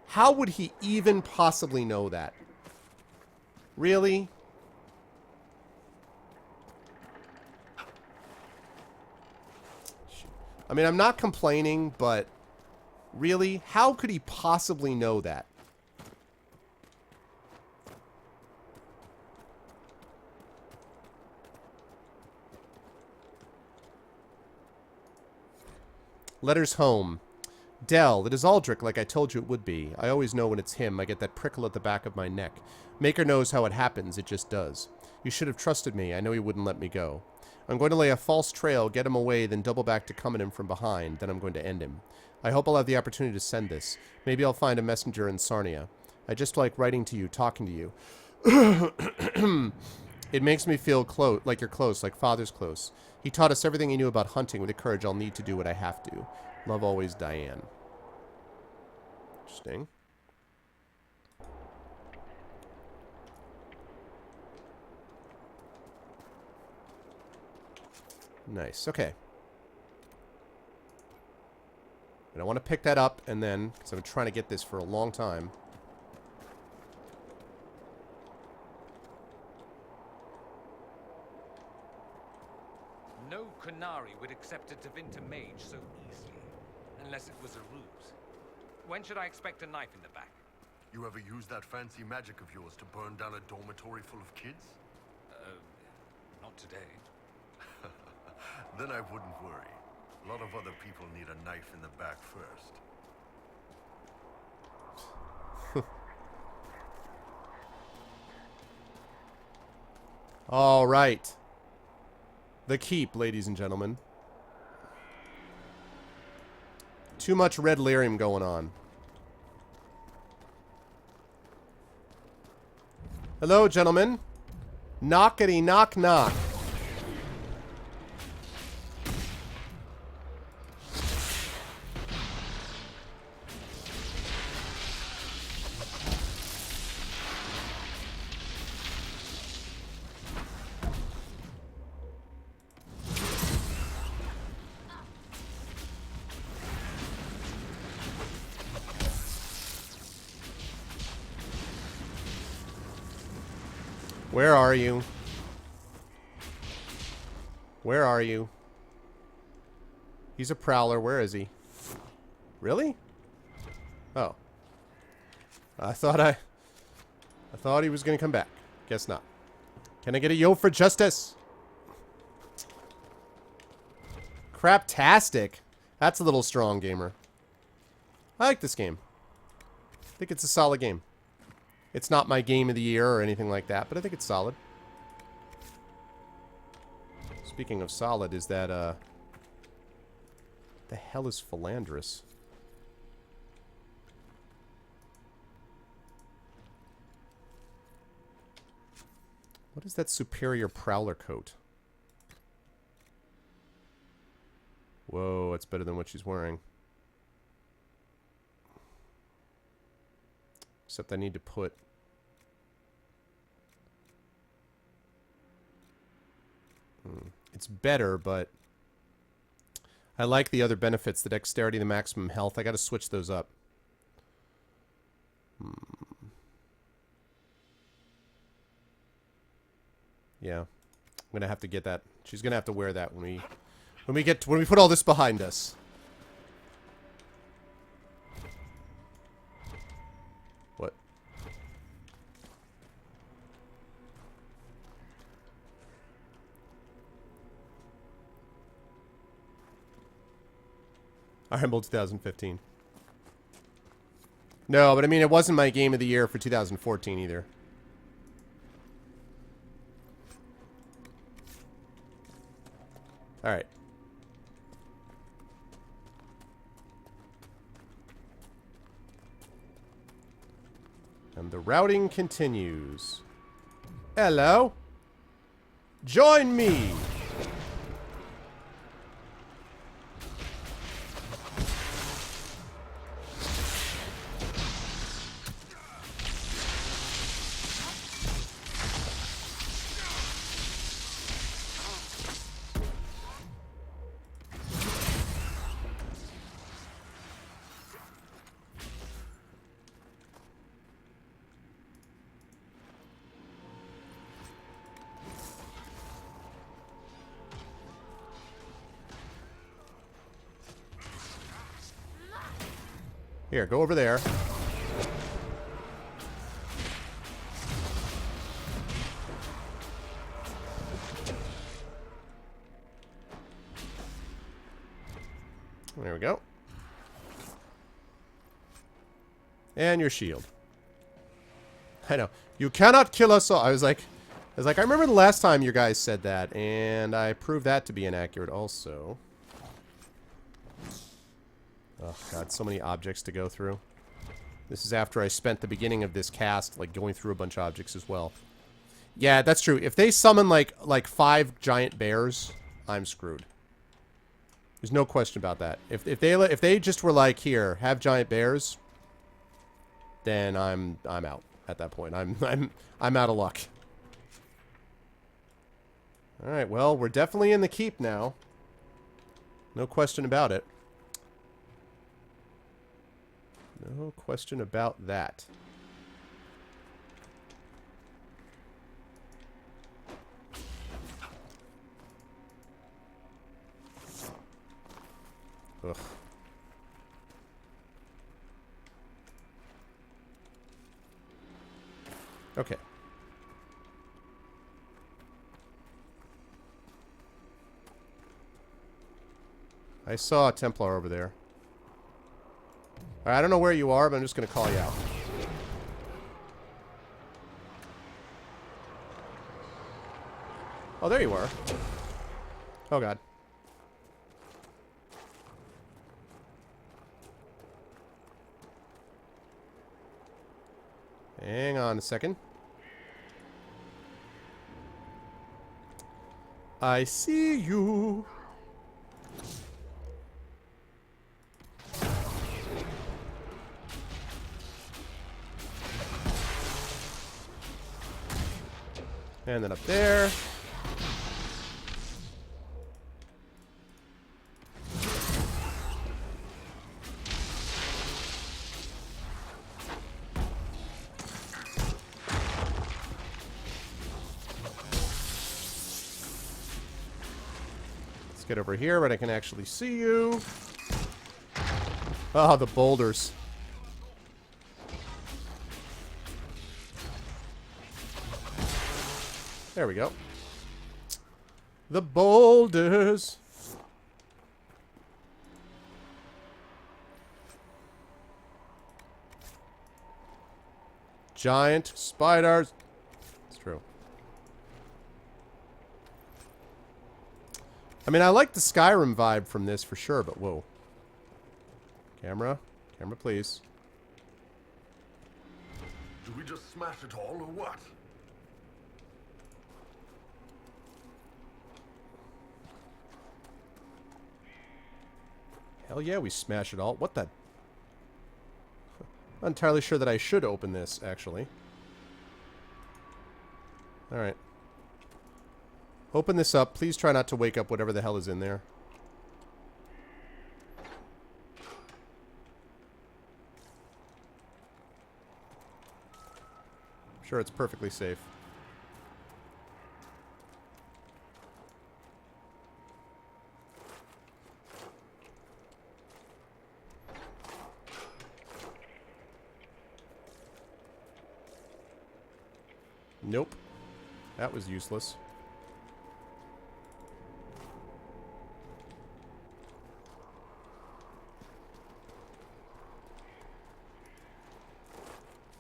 B: How would he even possibly know that? Really? I mean, I'm not complaining, but really? How could he possibly know that? Letters home. Dell, it is Aldrich like I told you it would be. I always know when it's him. I get that prickle at the back of my neck. Maker knows how it happens. It just does. You should have trusted me. I know he wouldn't let me go. I'm going to lay a false trail, get him away, then double back to come at him from behind. Then I'm going to end him. I hope I'll have the opportunity to send this. Maybe I'll find a messenger in Sarnia. I just like writing to you, talking to you. It makes me feel close, like you're close, like Father's close. He taught us everything he knew about hunting. With the courage, I'll need to do what I have to. Love always, Diane. Interesting. Nice. Okay. And I want to pick that up and then, because I've been trying to get this for a long time.
C: No Qunari would accept a Tevinter mage so easily, unless it was a ruse. When should I expect a knife in the back?
A: You ever use that fancy magic of yours to burn down a dormitory full of kids?
C: Not today.
A: Then I wouldn't worry. A lot of other people need a knife in the back first.
B: All right. The keep, ladies and gentlemen. Too much red lyrium going on. Hello, gentlemen. Knockety knock knock. Where are you? Where are you? He's a prowler. Where is he? Really? Oh. I thought he was gonna come back. Guess not. Can I get a yo for justice? Craptastic. That's a little strong, gamer. I like this game. I think it's a solid game. It's not my game of the year or anything like that, but I think it's solid. Speaking of solid, is that, the hell is Philandris? What is that superior prowler coat? Whoa, it's better than what she's wearing. Except I need to put... It's better, but... I like the other benefits. The dexterity, the maximum health. I gotta switch those up. Yeah. I'm gonna have to get that. She's gonna have to wear that when we put all this behind us. What? Iron Bowl 2015. No, but I mean, it wasn't my game of the year for 2014 either. Alright. And the routing continues. Hello. Join me. Here, go over there. There we go. And your shield. I know. You cannot kill us all. I was like, I remember the last time you guys said that, and I proved that to be inaccurate also. Oh god, so many objects to go through. This is after I spent the beginning of this cast, like, going through a bunch of objects as well. Yeah, that's true. If they summon, like 5 giant bears, I'm screwed. There's no question about that. If they just were like, here, have giant bears, then I'm out at that point. I'm out of luck. All right, well, we're definitely in the keep now. No question about it. No question about that. Ugh. Okay. I saw a Templar over there. I don't know where you are, but I'm just going to call you out. Oh, there you are. Oh, God. Hang on a second. I see you. And then up there. Let's get over here where I can actually see you. Oh, the boulders. There we go. The boulders. Giant spiders. It's true. I mean, I like the Skyrim vibe from this for sure, but whoa. Camera. Camera, please.
A: Do we just smash it all or what?
B: Hell yeah, we smash it all. What the? Not entirely sure that I should open this, actually. Alright. Open this up. Please try not to wake up whatever the hell is in there. I'm sure it's perfectly safe. Nope. That was useless.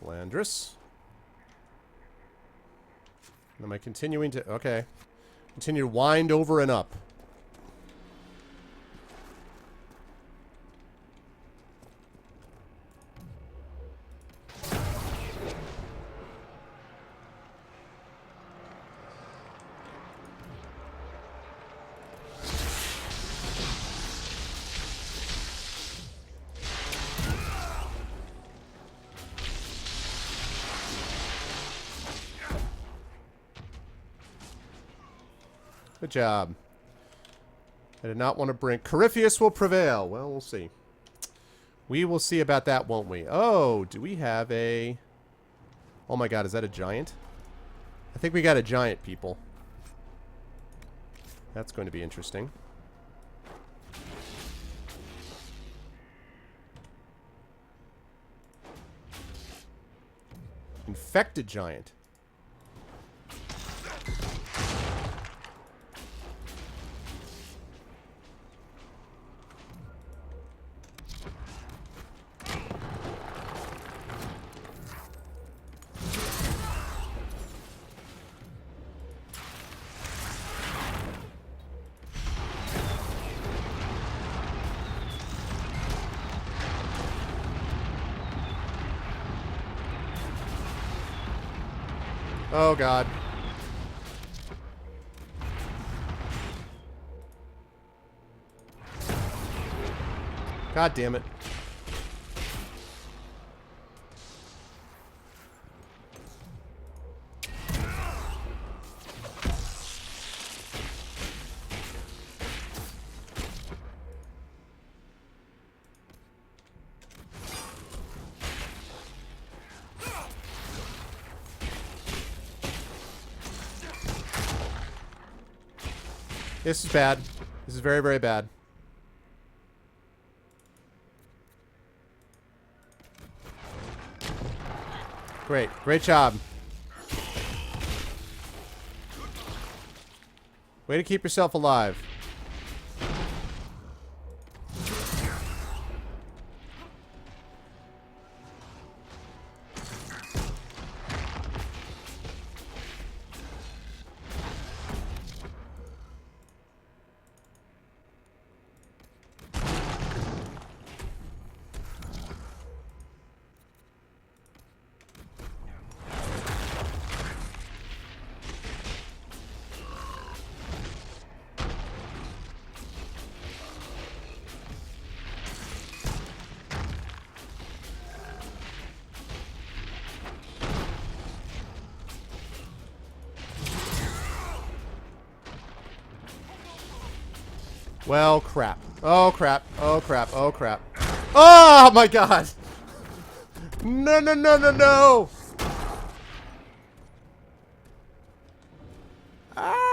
B: Landris. Am I continuing to... Okay. Continue to wind over and up. Good job. I did not want to bring... Corypheus will prevail. Well, we'll see. We will see about that, won't we? Oh, do we have a... Oh my god, is that a giant? I think we got a giant, people. That's going to be interesting. Infected giant. Oh, God. God damn it. This is bad. This is very, very bad. Great. Great job. Way to keep yourself alive. Well, crap. Oh, crap. Oh, crap. Oh, crap. Oh, my God. No, no, no, no, no. Ah!